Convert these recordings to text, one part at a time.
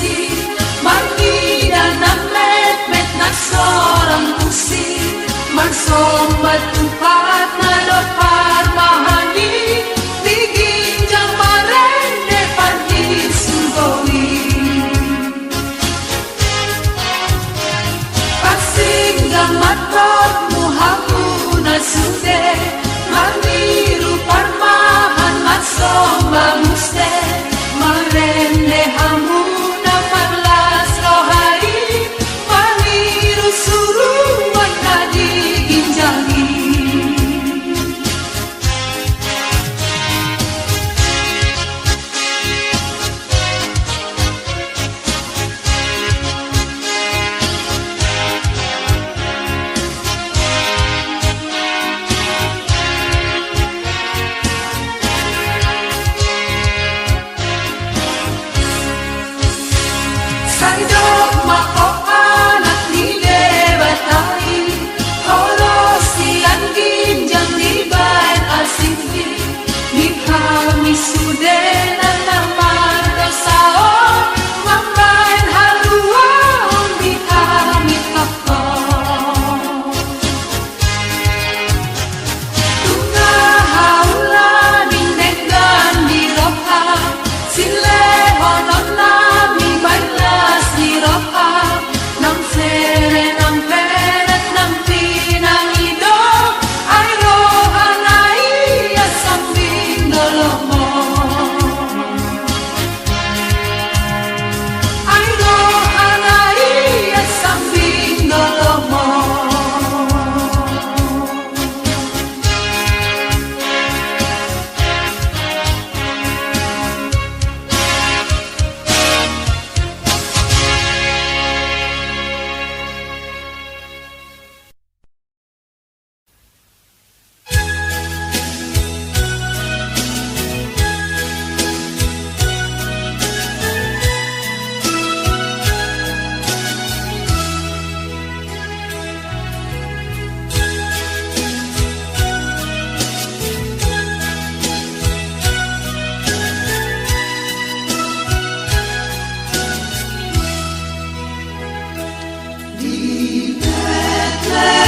pusi, margida na met na sorang pusi, marsombat tupat na lopar mahani, tiging jang marende pandi sunggowi. Pasinggang matot muhamu na sude, maniru parmahan matsomba muste, marende hamuna parlas rohari, maniru suruan tadi ginjali. Saidok mako anak ni dewatai, horos tiang ginjang di bayan asinggi, di kami sudenan namar dosaon, mambayan haluan di kami kapon. Tungah haulan indenggan di roka, sile honon nami bailas di roka, nang sere nang peret nang pinang idong, ay rohanay asambing dolomo. Ay rohanay asambing dolomo. Di Bethlehem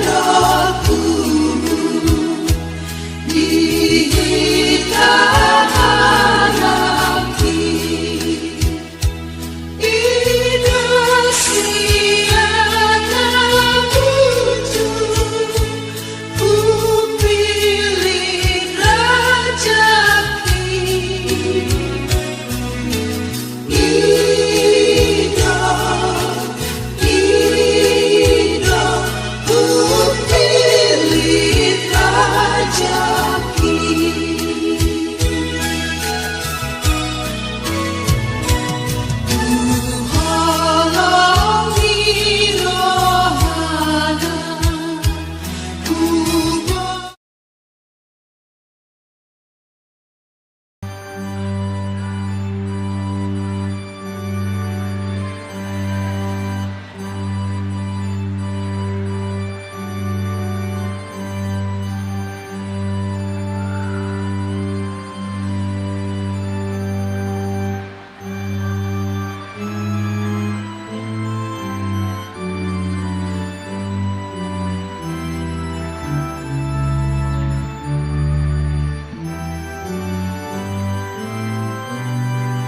doku, dihidang anakki, idosiana buju, ku pilih rajaki. Ido, ku pilih rajaki. Holongi rohana, ku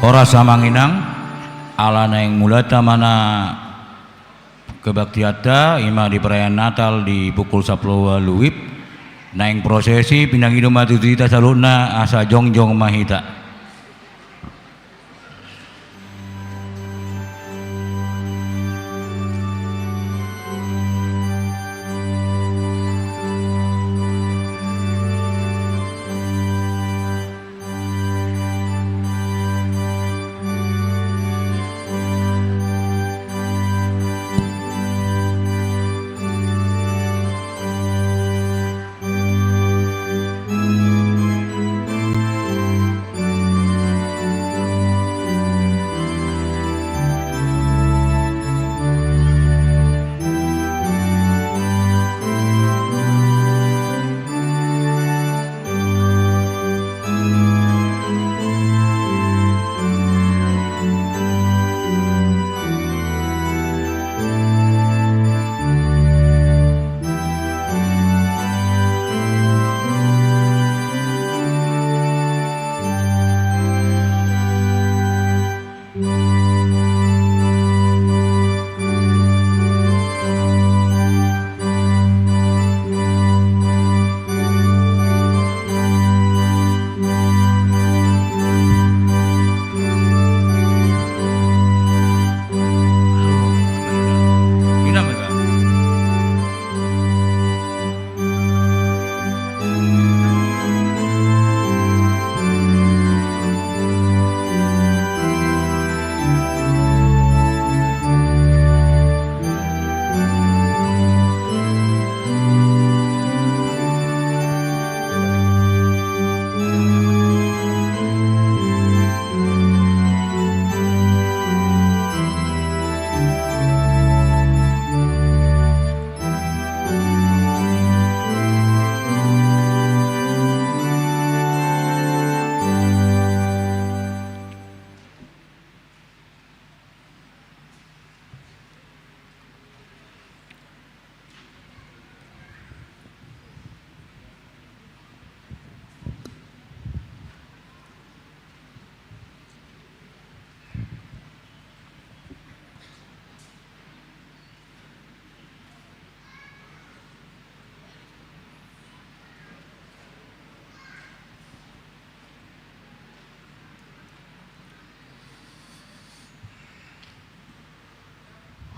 Ora samanginang alana yang mulata mana kebaktiata ima di perayaan Natal di pukul 10 luwip naing prosesi pinang hidup mati kita saluna asa jongjong mahita.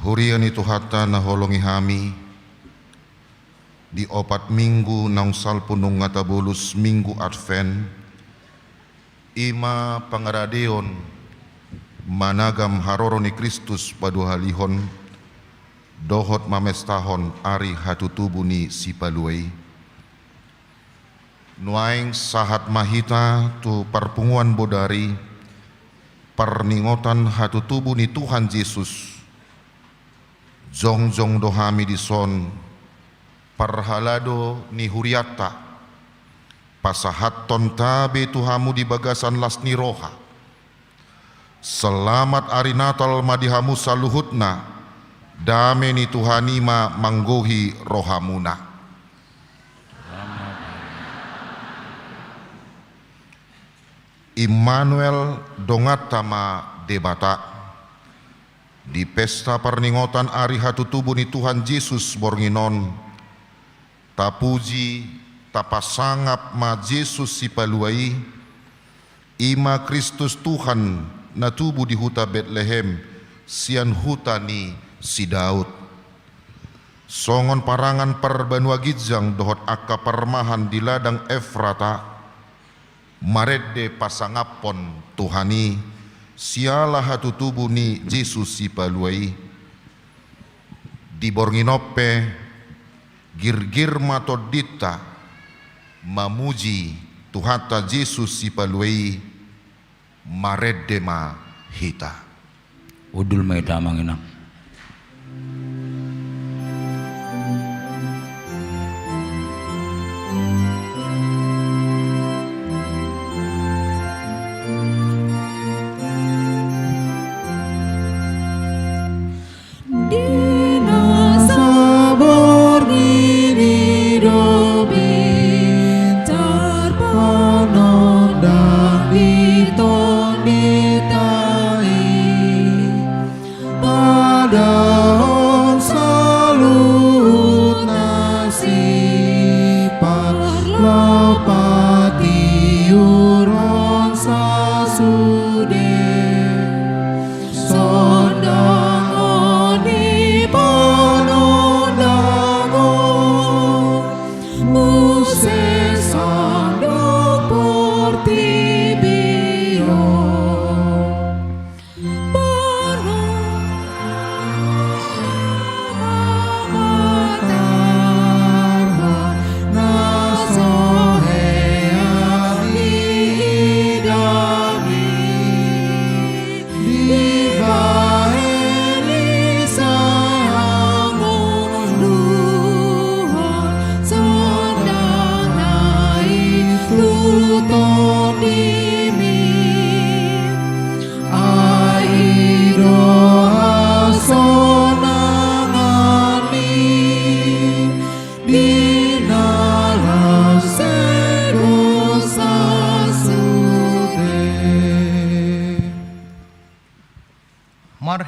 Hurian itu hatta na holongi hami di opat minggu naungsal punung ngatabulus minggu Advent ima pangaradeon managam haroroni Kristus padu halihon dohot mamestahon ari hatutubuni sipaluai nuaing sahat mahita tu parpunguan bodari perningotan hatutubuni Tuhan Yesus jong dohami dison parhalado ni huriata pasahat tontabe tuhamu di bagasan lasni roha selamat ari Natal madihamu saluhutna dame ni Tuhanima manggohi rohamuna. Immanuel dongatama debata di pesta perningotan ari hatutubu ni Tuhan Yesus bornginon tapuji tapasangap ma Yesus sipaluai ima Kristus Tuhan natubu di huta Betlehem sian huta ni si Daud songon parangan perbanua gijang dohot akka permahan di ladang Efrata maredde pasangapon Tuhani sialah hatutubu ni Yesus sipaluai di bornginope girgir matodita mamuji tuhata Yesus sipaluai maredde ma hita udul maita manginang.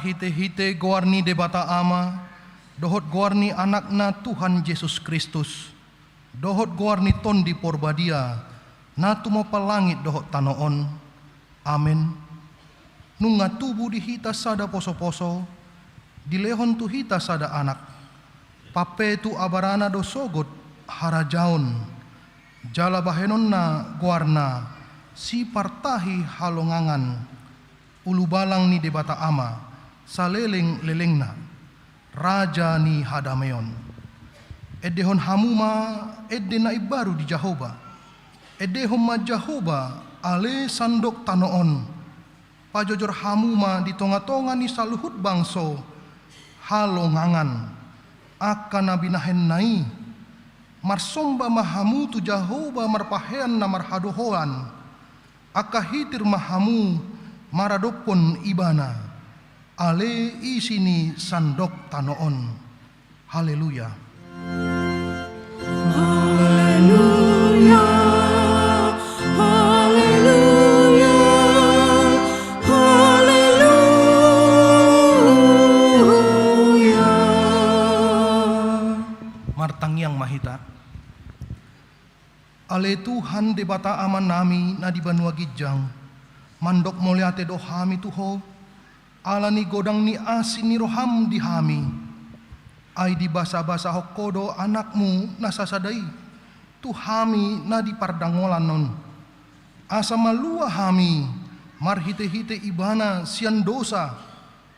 Hite-hite goarni debata ama, dohot goarni anakna Tuhan Yesus Kristus, dohot goarni tondi porbadia, natu mo palangit dohot tanoon. Amin. Nunga tubu di hita sada poso-poso, dilehon tu hita sada anak, pape tu abarana do sogot harajaon, jala bahenon na goarna, si partahi halongangan, ulubalang ni debata ama, saleleng-lelengna raja ni hadameon edehon hamuma edde na ibaru di Jahoba edehon ma Jahoba ale sandok tanoon pajojor hamuma di tonga-tonga ni saluhut bangso halongangan akan nabinahen nai marsomba mahamu tu Jahoba marpahean na marhadohoan akahitir mahamu maradopon ibana ale isini sandok tanoon. Haleluya. Haleluya. Haleluya. Haleluya. Martang yang mahita. Ale Tuhan debata aman nami na di banua gijang mandok moliate dohami tuho ala ni godang ni asin ni roham di hami, ay di basa-basa hokodo anakmu nasasadai, tu hami na di pardangolan non, asa malua hami, marhite-hite ibana sian dosa,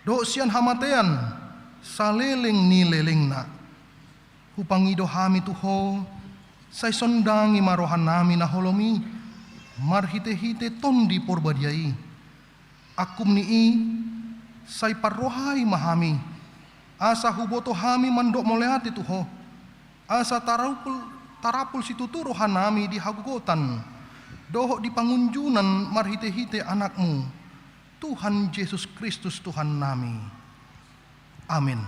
do sian hamatean, saleleng ni leleng na, hupangido hami tuho, say sondangi marohan nami na holomi, marhite-hite tondi porbadiai, akum nii, say parrohai mahami, asa huboto hami mandok moleati tuho, asa tarapul situturo hanami di hagugotan, doho di pangunjunan marhite-hite anakmu, Tuhan Yesus Kristus Tuhan nami. Amin.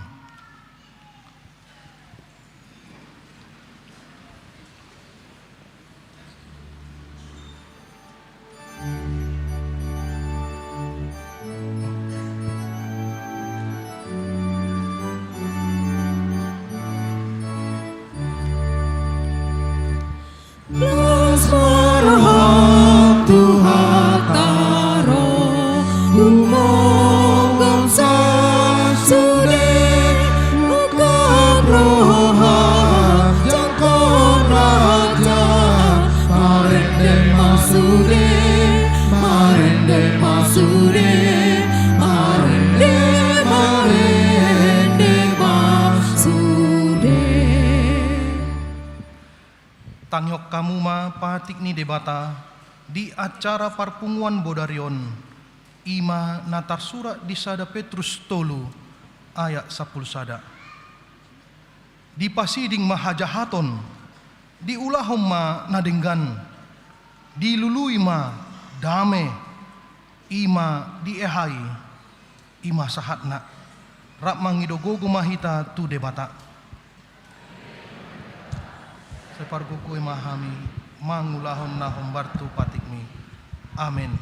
Lasmaraham Tuhan taro umongam sa sude ukam roham jangkon raja marende masude marende masude marende masude. Tangyok kamu ma patik ni debata di acara parpunguan Bodarion ima natar surat di sada Petrus tolu ayat 10 sada. Di pasiding mahajahaton di ulahom ma nadenggan di lului ma dame ima di ehai ima sahatna rak mangidogogo mahita tu debata. Separguku imahami mangulahon nahom bartu patikmi. Amin.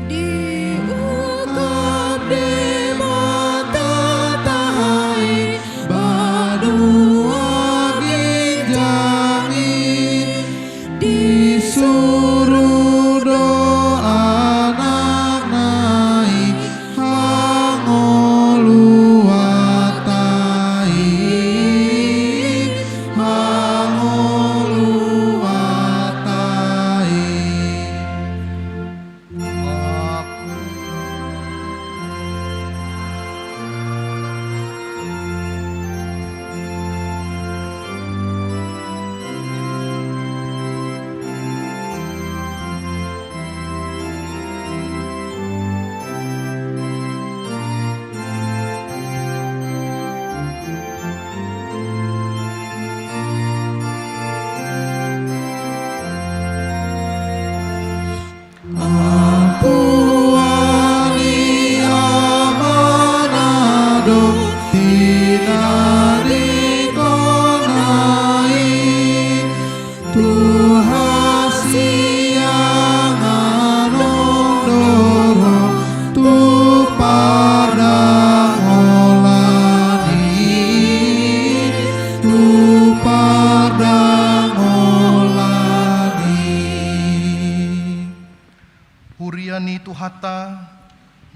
Di ukap di mata tahai badua ginjami disuruh doa anak nai hangoluatai Ampuani amanado tinari konai Tuhan siang anondoro tu padang olani tu padang olani. Huriani tuhata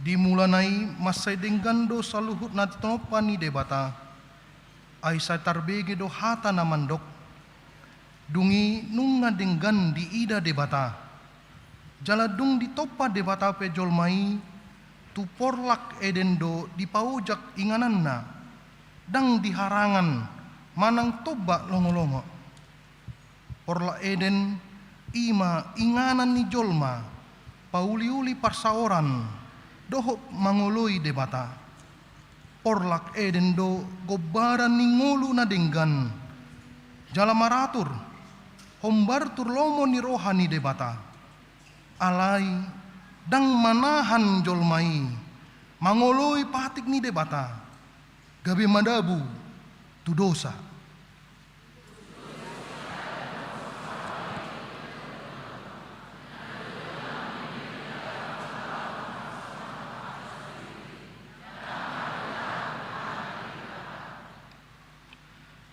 dimulanai masai denggando saluhut natopani debata ai sa tarbege do hata namandok dungi nunga denggan di ida debata jaladung di topa debata pejol mai tu porlak edendo di paujak ingananna dang diharangan manang toba longo-longo porla eden ima inganan ni jolma pauli-uli parsaoran dohop mangoloi debata porlak eden do gobaran ni ngolu na denggan jala maratur hombartur lomo ni rohani debata alai dang manahan jolmai mangoloi patik ni debata gabe madabu tu dosa.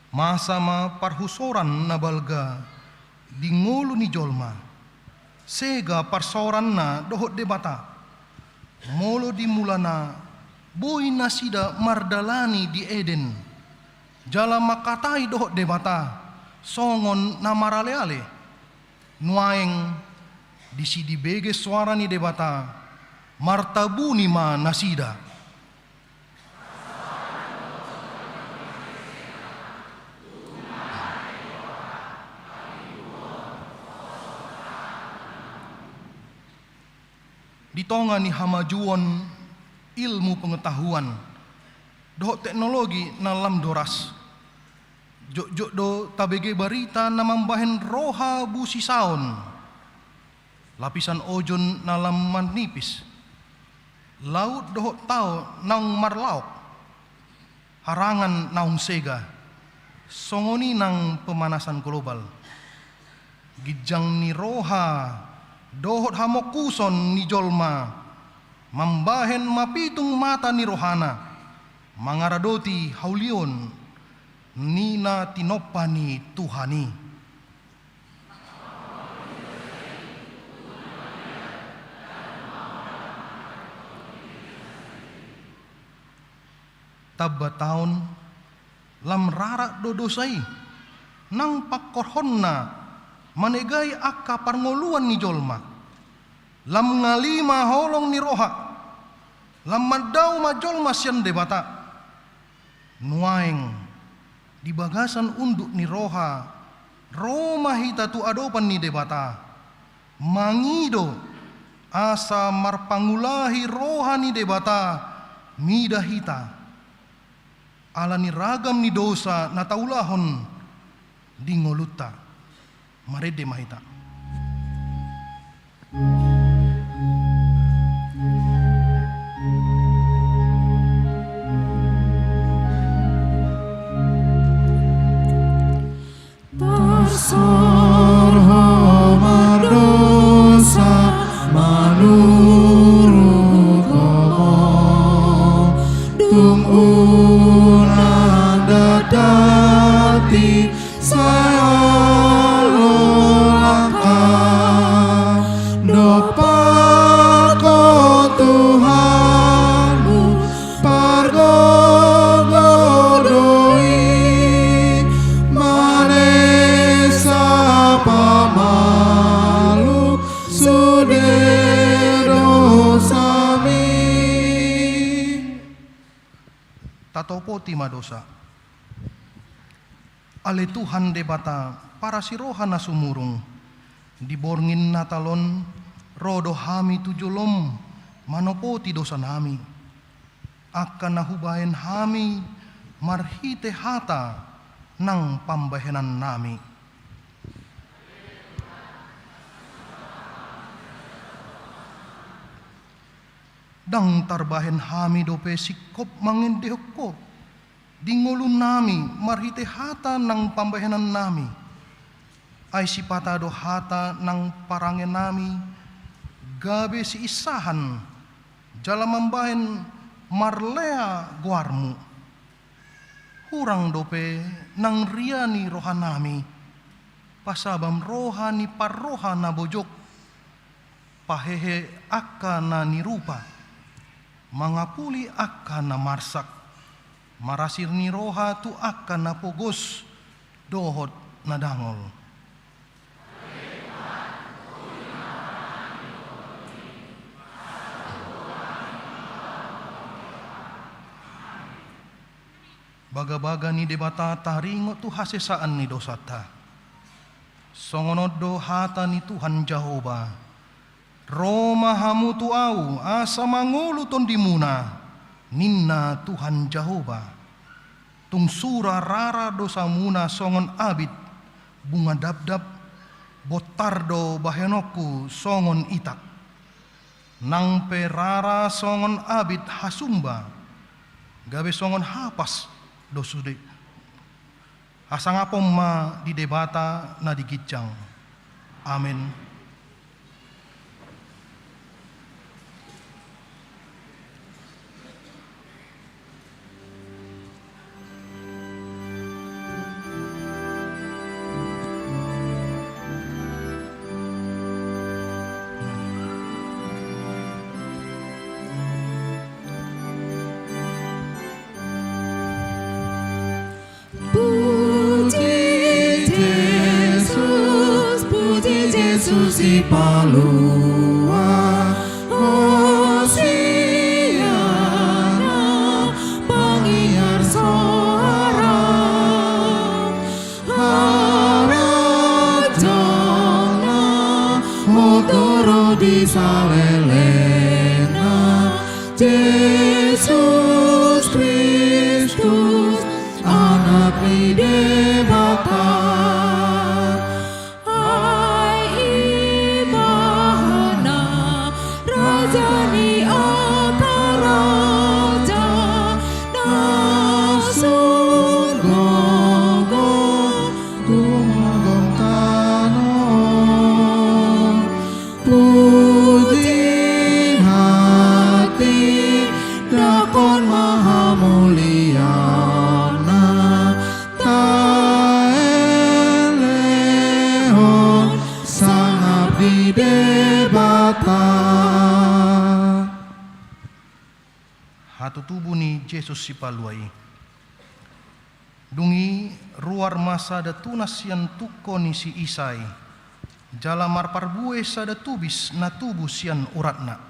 masama parhusoran na balga di ngulu ni jolma, sega parsoran na dohot debata, molo di mulana boy nasida mardalani di Eden, jala makatai dohot debata, songon na maraleale, nuaeng di sidi bege suara ni debata, martabuni ma nasida. Di tonga ni hamajuan ilmu pengetahuan, doh teknologi na lam doras, jok do tabege barita na mambahen roha busi saon, lapisan ojon na lam manipis, laut doh tao naung marlaok, harangan naung sega, songoni nang pemanasan global, gijang ni roha dohot hamokuson ni jolma, mambahen mapitung mata ni rohana, mangaradoti haulion nina tinopani Tuhani. Tabba taon lam rara dodosai nang pakorhonna manegai akka parngoluan ni jolma, lam ngalima holong ni roha, lam madau ma jolma sian debata, nuaeng di bagasan unduk ni roha, roma hita tu adopan ni debata, mangido asa marpangulahi roha ni debata, mida hita, ala ni ragam ni dosa na taulahon di ngoluta. Marede mahita. Tersorho madosa manurut komo, dum unan dadati saya tatopoti madosa. Ale Tuhan debata para siroha na sumurung, diborngin natalon rodo hami tujolom manopoti dosa nami, akan nahubahen hami marhite hata nang pambahenan nami. Dang tarbahen hami dope sikop mangendehokop, dingolun nami marhite hata nang pambahenan nami, ay sipata do hata nang parangen nami, gabe si isahan, jala mambahen marlea guarmu, hurang dope nang riani roha nami, pasabam roha ni parroha na bojok, pahehe akka na nirupa, mangapuli akan na marsak, marasir ni roha tu akan na pogos, dohot na dangol. Baga-baga ni debata taringo tu hasesaan ni dosata, songonod do hata ni Tuhan Jehova, Roma hamu tu au asa mangulu ton dimuna, ninna Tuhan Jehova, tung sura rara dosa muna songon abid, bunga dabdab, botardo bahenoku songon itak, nang perara songon abid hasumba, gabe songon hapas dosude, asangapom ma di debata na digijang. Amin. Yesus, puji Yesus di Palua. Hosiana, pangiar suara. Harajana, motoro di salelena. Yesus Kristus, anak Debata. Hai Imahana, Raja ni Ataraja, Nasun Gogo, Tumagong Tanon. Puji hati, dakon maha muliana. Taelehon, sang abdi Debata. Hatu tubuh ni Yesus si paluai. Dungi ruar masa da tunas yang tuko ni si Isai. Jala marparbue sada tubis na tubuh sian uratna.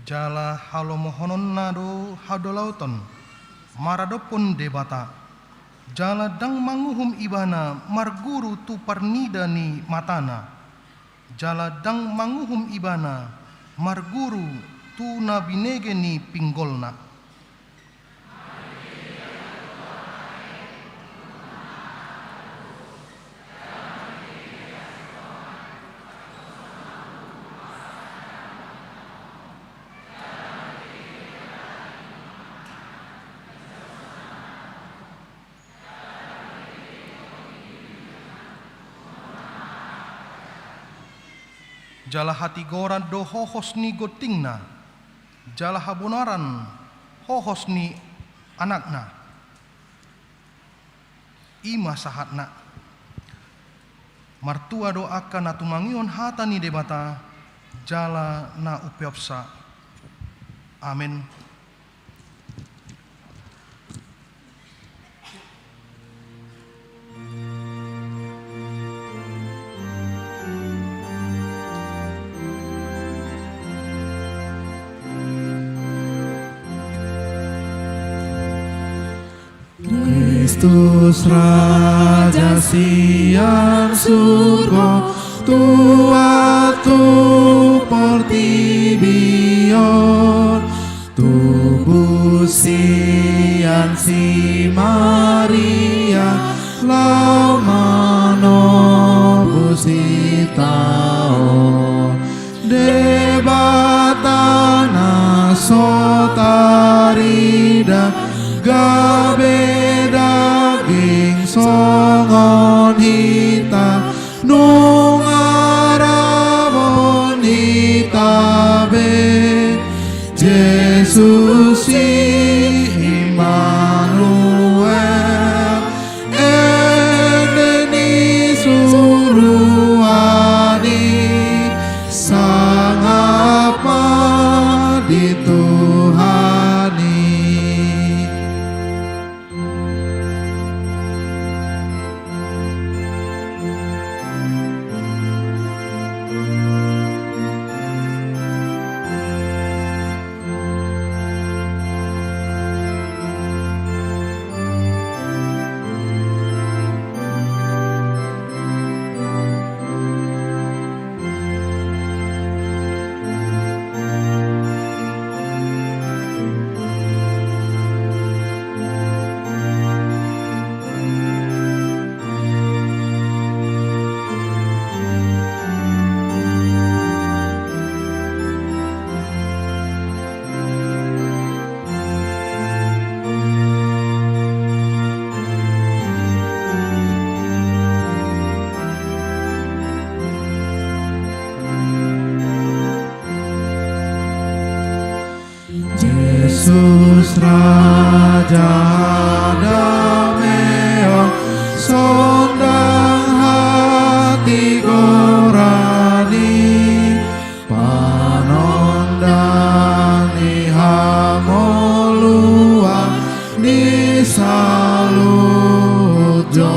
Jala halomohonon nado hadolauton maradopon Debata. Jala dang manguhum ibana marguru tu parnida ni matana. Jala dang manguhum ibana marguru tu nabinege ni pinggolna. Jala hati goran do hohos ni gotingna. Jala habonaran hohos ni anakna. Ima sahatna. Martua doakan na tumangion hata ni Debata. Jala na upiopsa. Amin. Kristus Raja siang surga, tua tu portibion, tubuh siang si Maria, lau manobus taon, debatana sotarida, gabe daging songon hita nung arabon hitabe Yesus Immanuel endeni suruhani sangapa dituhani.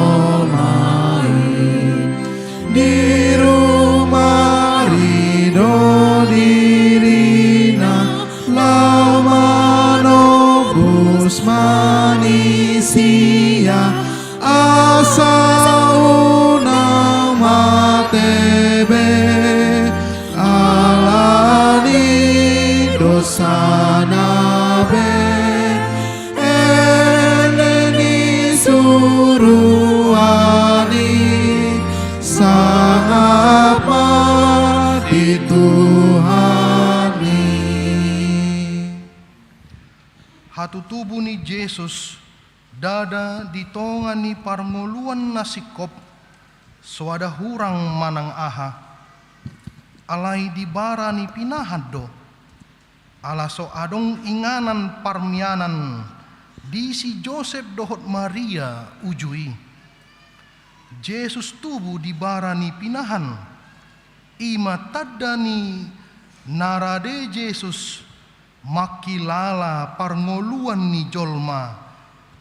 jolmai di rumah ridho dirina lau manobus manisia asa unang matebe alani dosana be eleni suruani sangapa di Tuhani. Hatu tubuh ni Yesus dada di tongan ni parngoluan nasikop suada hurang manang aha alai di bara ni pinahado ala so adong inganan parmianan di si Joseph dohot Maria ujui Yesus tubuh di bara ni pinahan ima tadda ni narade Yesus makilala parngoluan ni jolma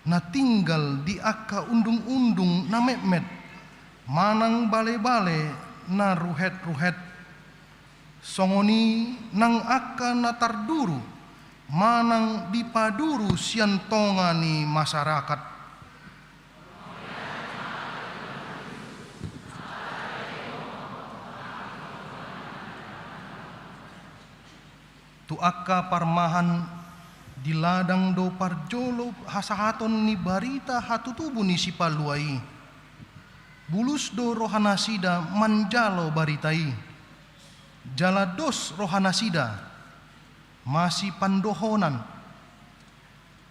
na tinggal di akka undung-undung na mekmet manang bale-bale na ruhet-ruhet songoni nang akka na tarduru manang dipaduru sian tonga ni masyarakat. Tu akka parmahan di ladang do parjolo hasahaton ni barita hatutubu ni sipaluai bulus do rohanasida manjalo baritai jalados rohanasida masih pandohonan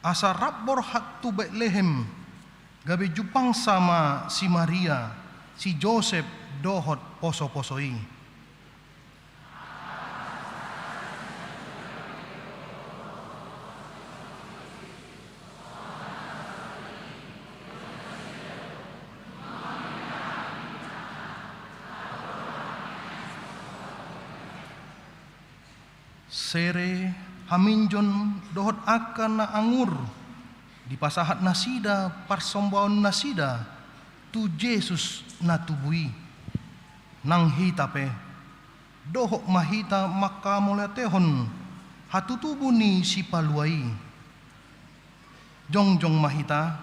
asa rabbor hatu Betlehem gabe jupang sama si Maria si Joseph dohot poso-posoi. Sere haminjon dohot akan na angur di pasahat nasida parsombaon nasida tu Yesus na tubui nang hitape dohok mahita makamoletehon hatutubu ni si paluai jongjong mahita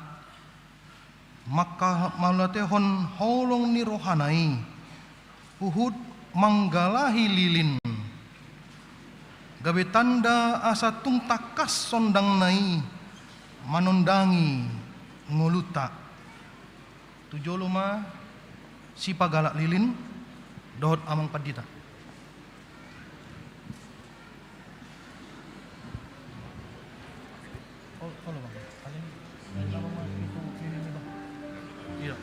maka moletehon holong ni rohanai uhud manggalahi lilin gabe tanda asa tung takas sondang nai manondangi ngoluta tujoluma si pagalak lilin dohot amang padita. Iya.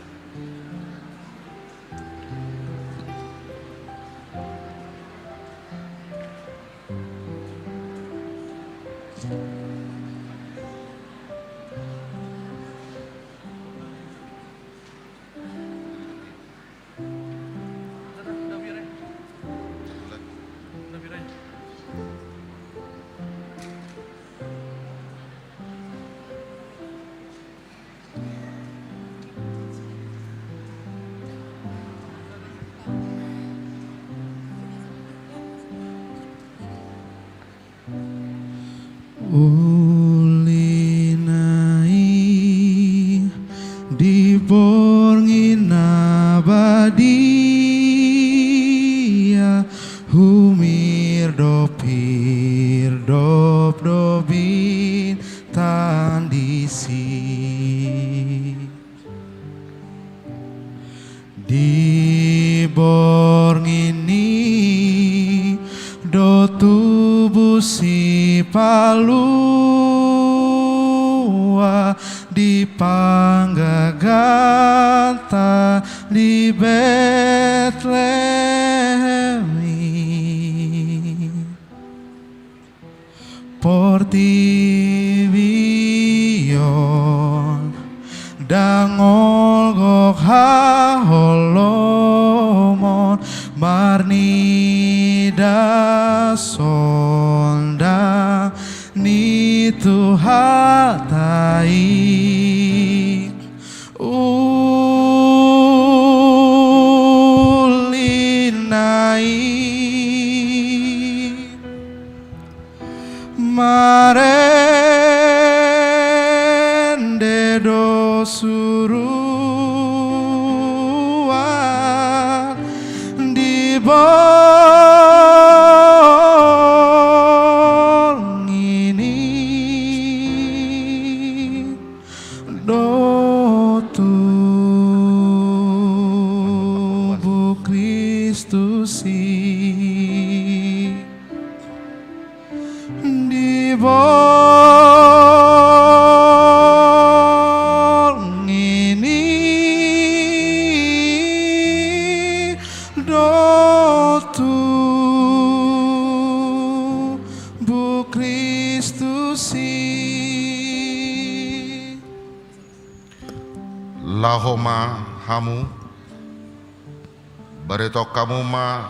Ulinai di borngin abadia humir dopir dop dobin tandisi di borngini do tubuh si palua di panggagata di Betlemi portivion dangol gok haholomon marnida sonda ni tu hatai bong ini do tubuh Kristus di bong ini do tubuh Kristus Lahoma hamu bareto kamu ma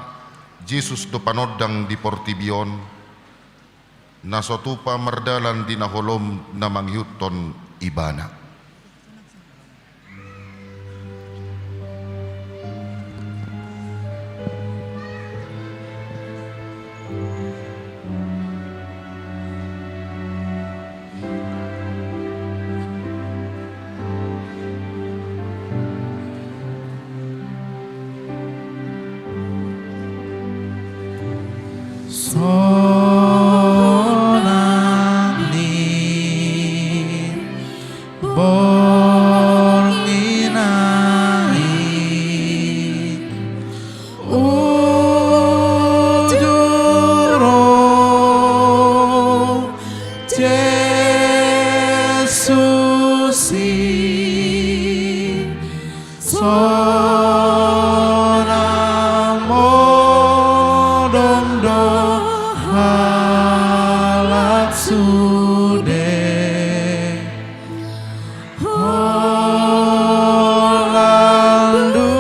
Jesus do panodang di Portibion nasotupa merdalan di naholom na mangyuton ibana. Sonani bornginai ujuro Yesusi halat sude holandu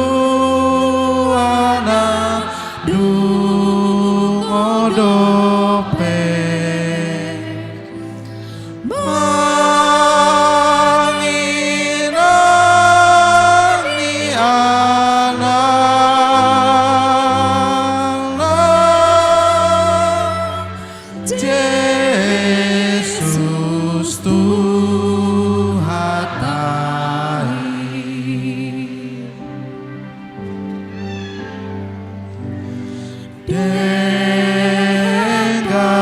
anak dungodope manginani Yesus Tuhatai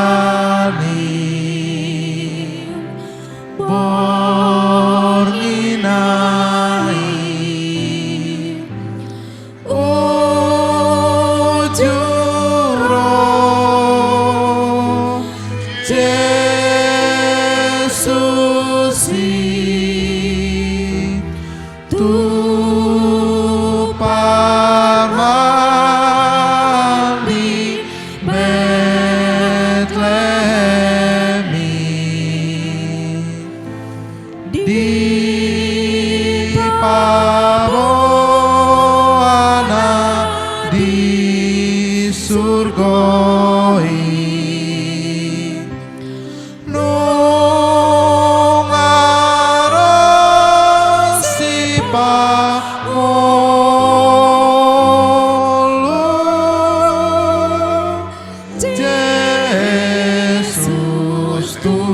Dengali bornginai ujuro Yesusi tu parmandi Betlehemi di paboana di surgoi Yesus Tuhatai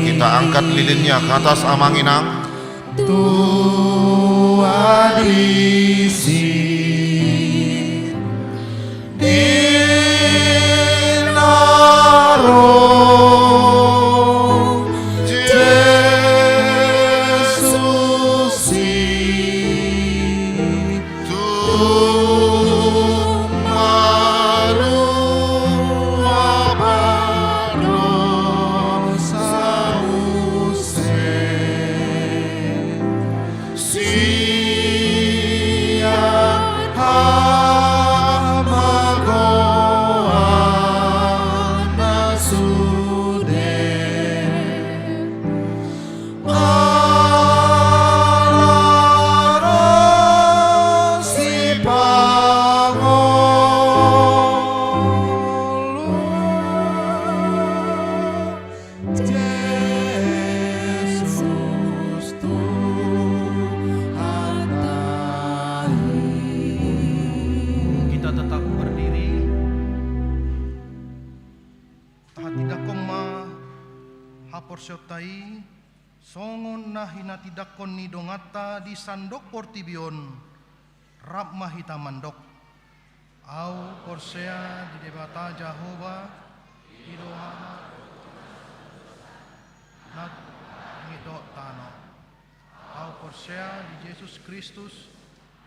Kita angkat lilinnya ke atas amanginang. Tua diisi dinaro Yesusi tumalu abano sause sia porsyottai songon na hinatidakon ni dongata di sandok portibion rap mahita mandok au porsea di debata Jehova idohama nag ngidok tano au porsea di Yesus Kristus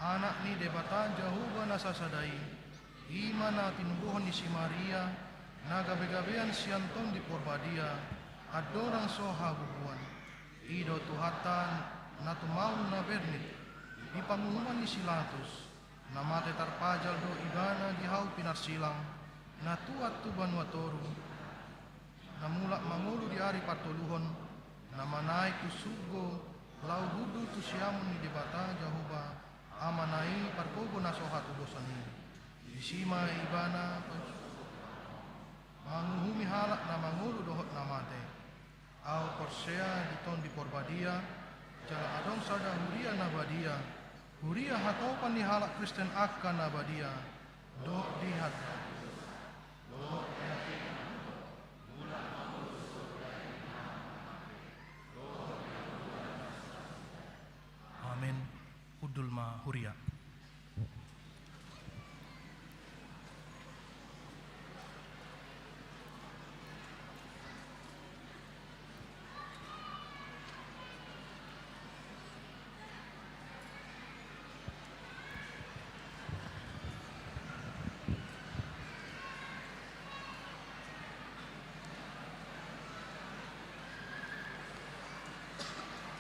anak ni debata Jehova nasasadai ima na tinubuhon ni si Maria na gabe-gabean sianton di porbadia adorang soha bubuan ido tuhatan na tumaun na bernit di pangumuman ni Silatus na mate tarpajal do ibana di hau pinarsilang na tuat tuban watoru na mulak mangulu di ari patuluhon na manai kusugo lau hudu tu siamun ni debata Jehova amanai parkogo na soha tubosani di sima ibana manguhumi halak na mangulu dohot na mate au porsea diton di porbadia jala adong sada huria na badia huria hatopan ni halak Kristen akan na badia do dihat do amin udul ma huria.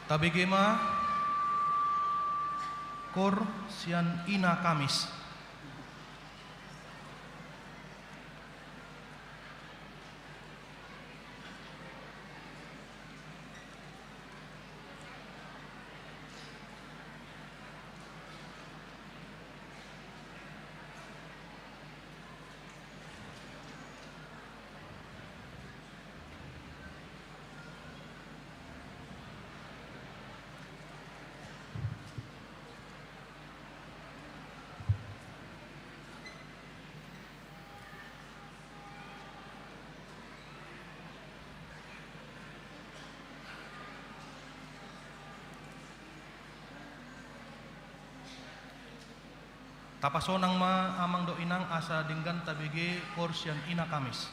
Tabigema Kor Sian Ina Kamis. Tapasonang ma amang do inang asa dinggan tabige Korsian Ina Kamis.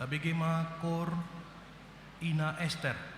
Tabigi makor Ina Esther.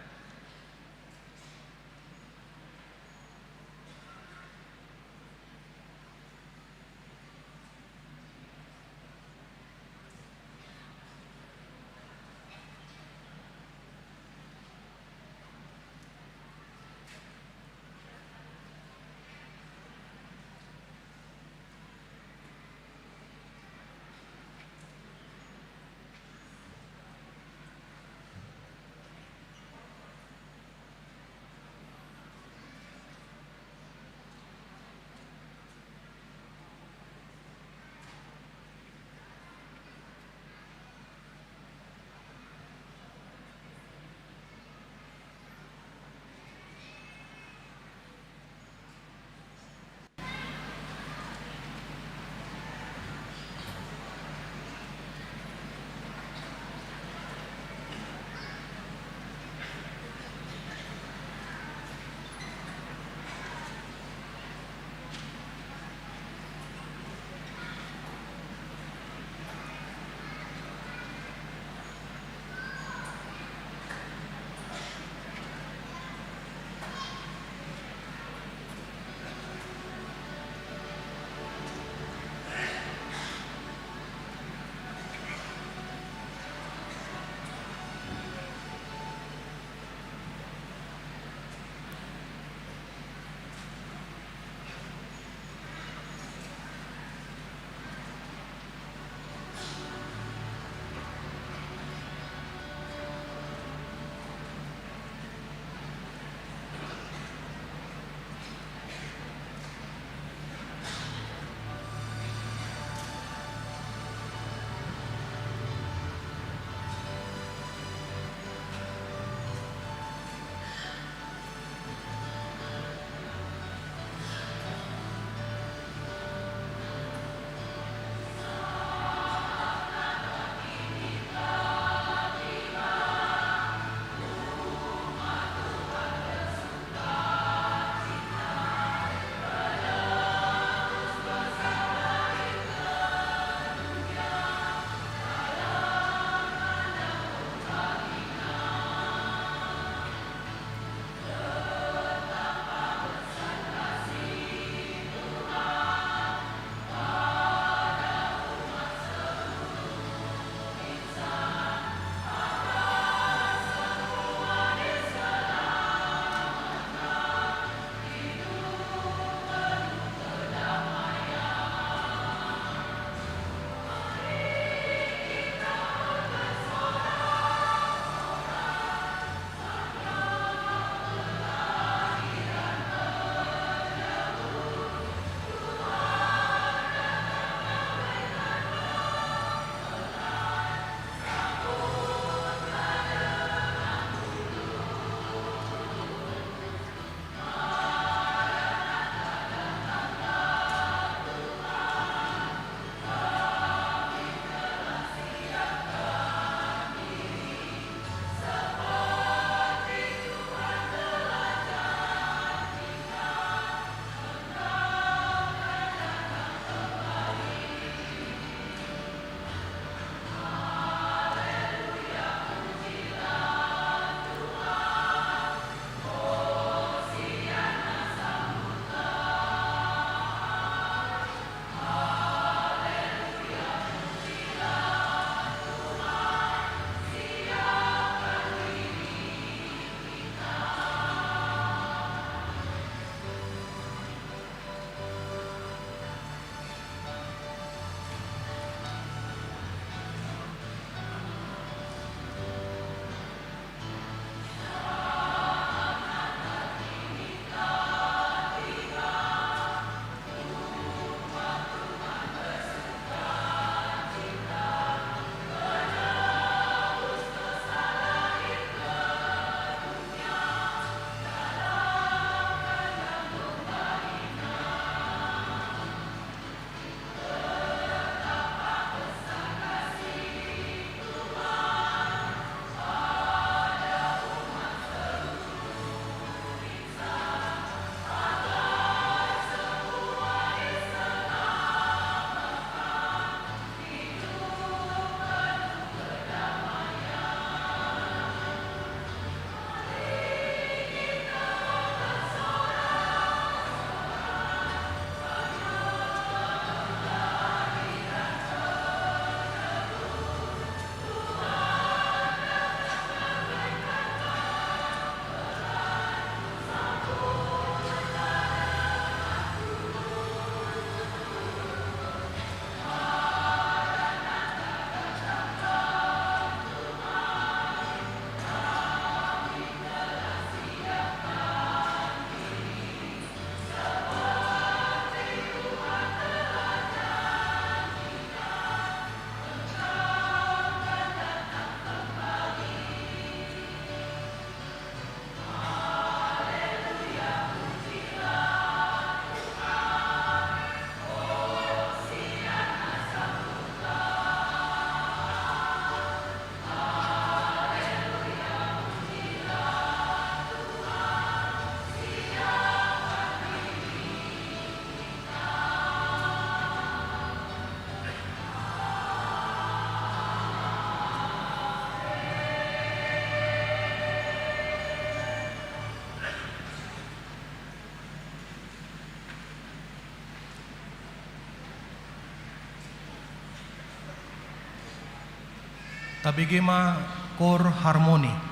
Tabigima Kor Harmoni.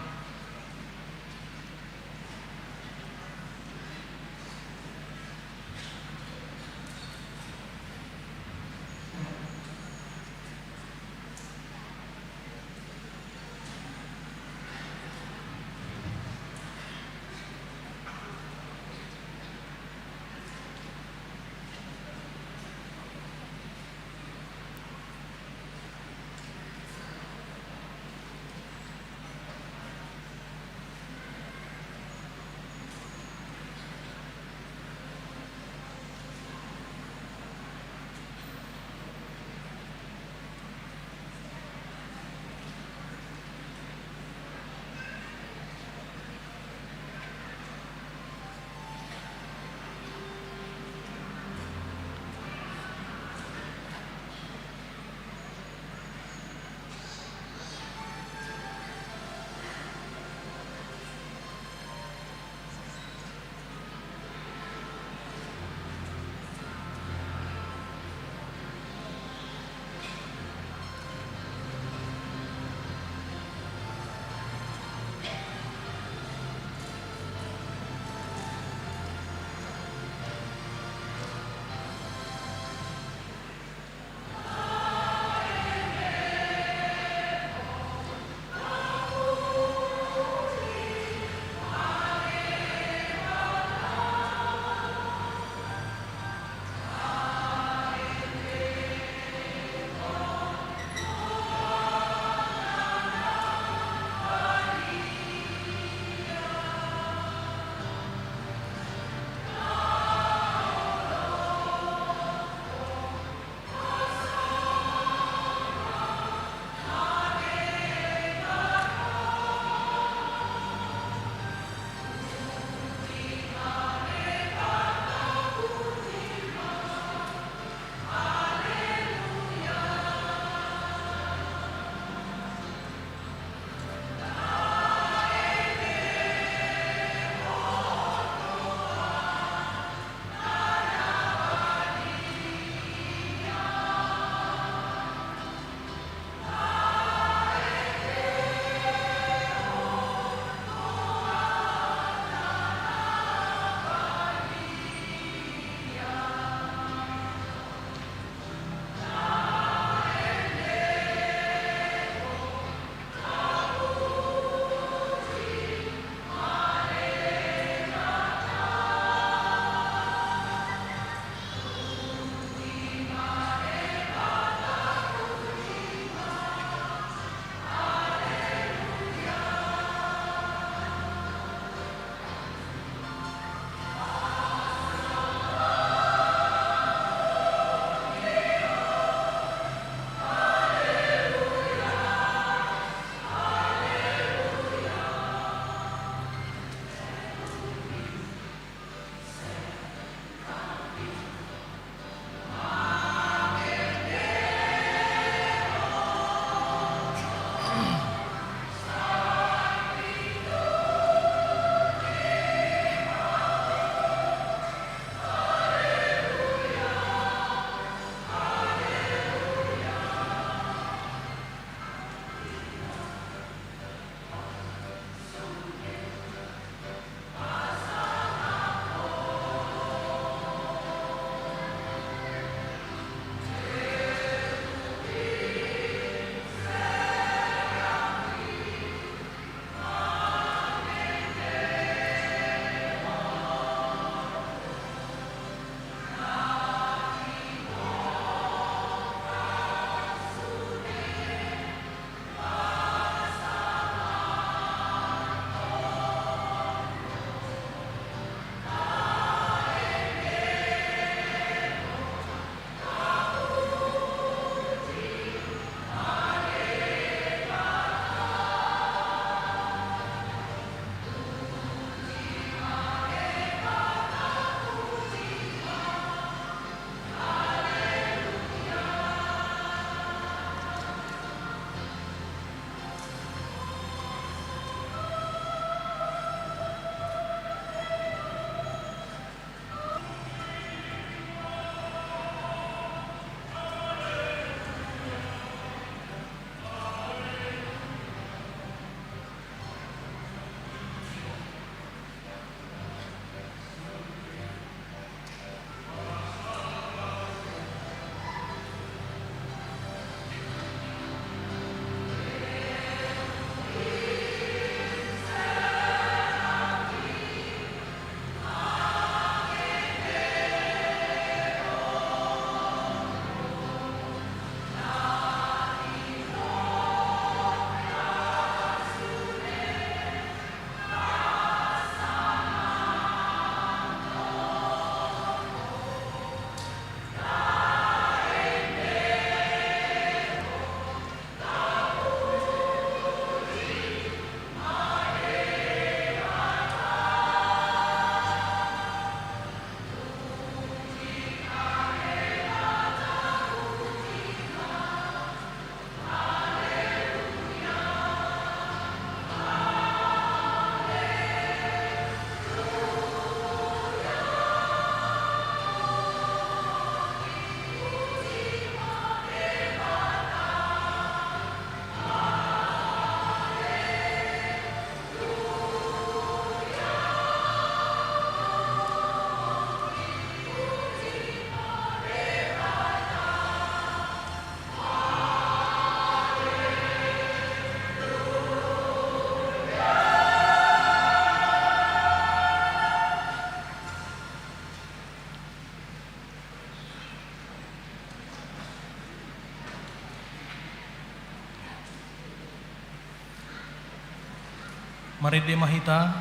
Maride mahita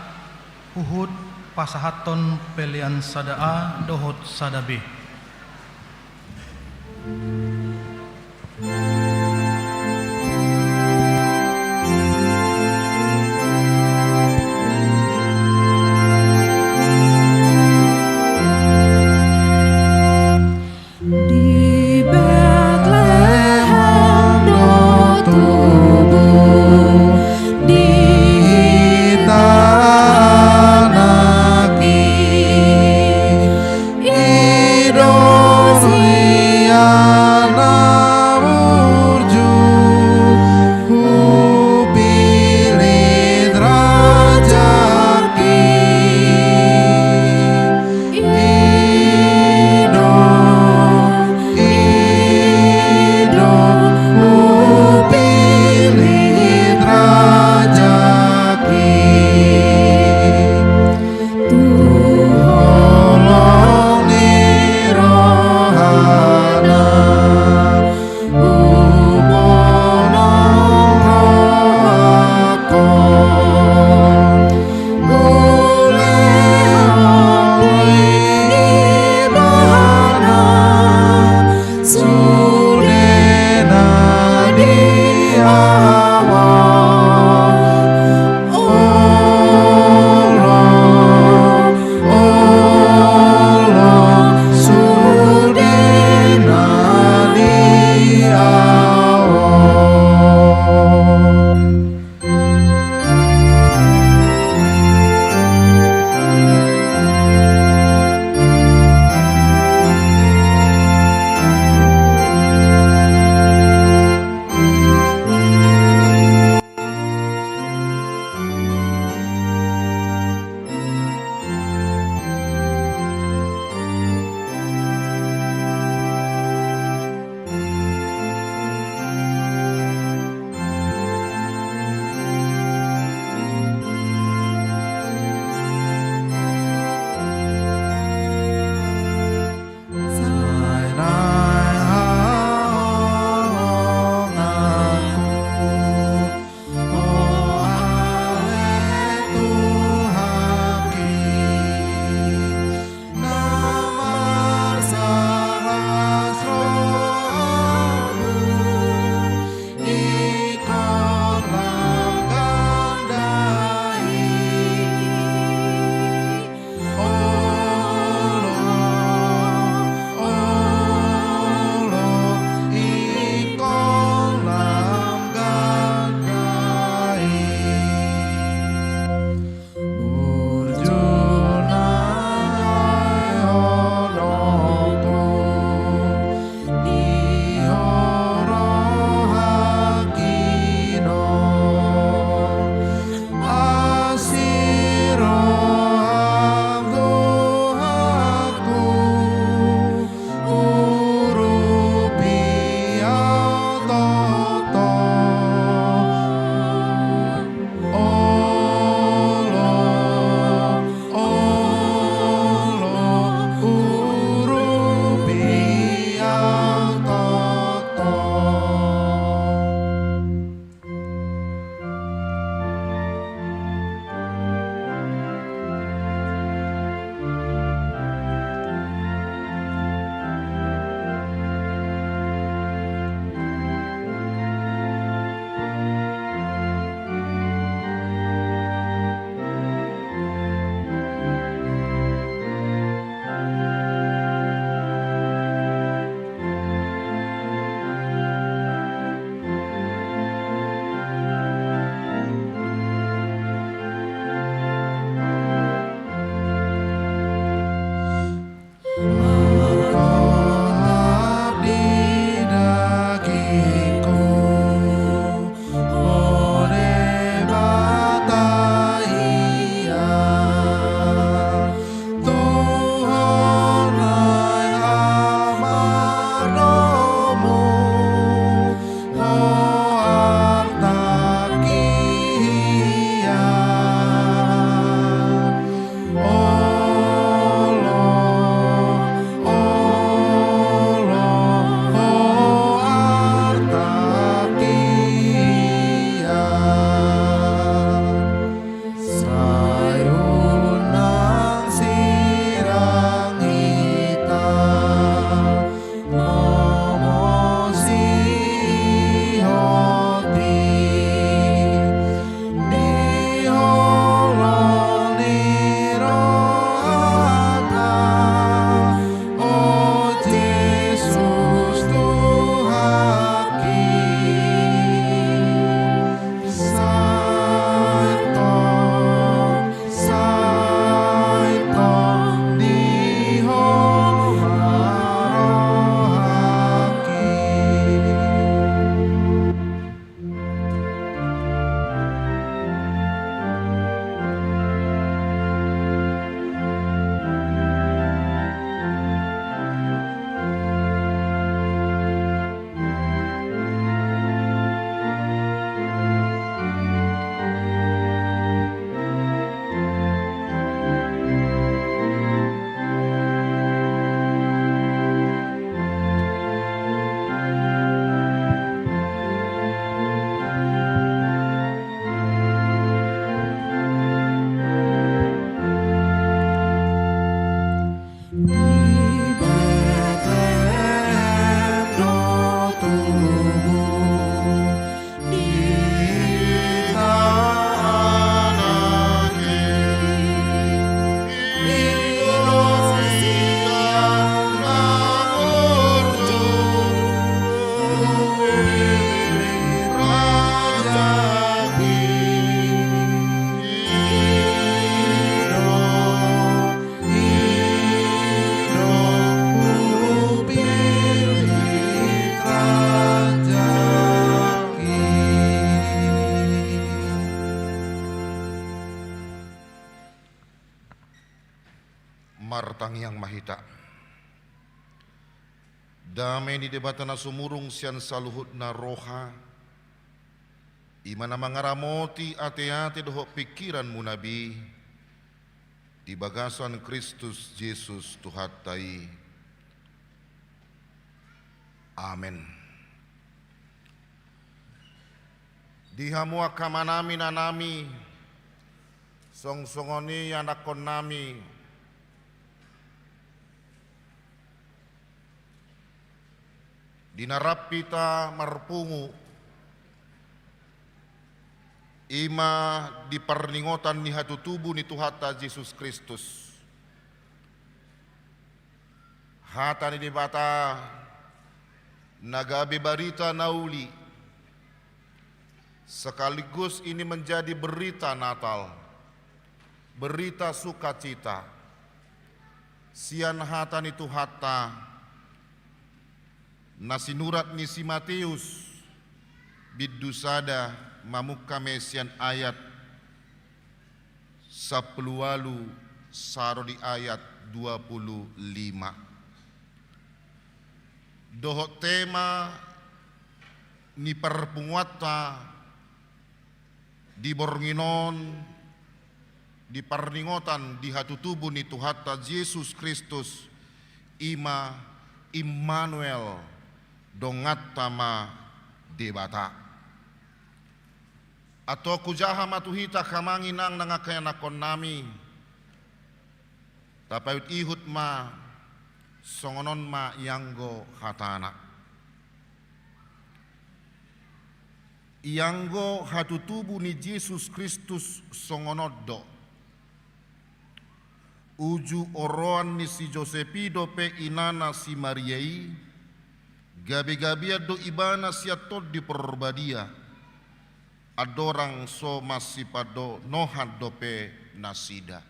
uhud pasahaton pelian sadaa dohot sadabe. Di Bethlehem do tubuh di tanah Indonesia Martang yang mahita. Damai ni debatana sumurung sian saluhut na roha. Imana mangaramoti ate-ate doho pikiranmu nabi. Di bagasan Kristus Yesus Tuhatai. Amen. Dihamu akamanami nanami. Song-songoni yanakon nami. Dinarapita marpungu. Ima di perningotan ni hatu tubuh ni Tuhata Yesus Kristus. Hata ni dibata nagabe barita nauli. Sekaligus ini menjadi berita Natal, berita sukacita. Sian hata ni Tuhata nasinurat ni si Matius bidusada mamukame sian ayat 10 saro di ayat 25. Doho tema ni perpunguata di bornginon di perningotan di hatu tubuh ni Tuhata Yesus Kristus ima Immanuel dongatama debata. Atau kujaha matuhita kamanginang nangakayanakon nami. Tapayut ihut ma songonon ma yanggo hatana. Yanggo hatu tubuh ni Yesus Kristus songonoddo. Uju oroan ni si Josepido pe inana si Mariai. Gabi-gabia do ibana siatod di perbadia. Adorang so masipado nohad dope nasida.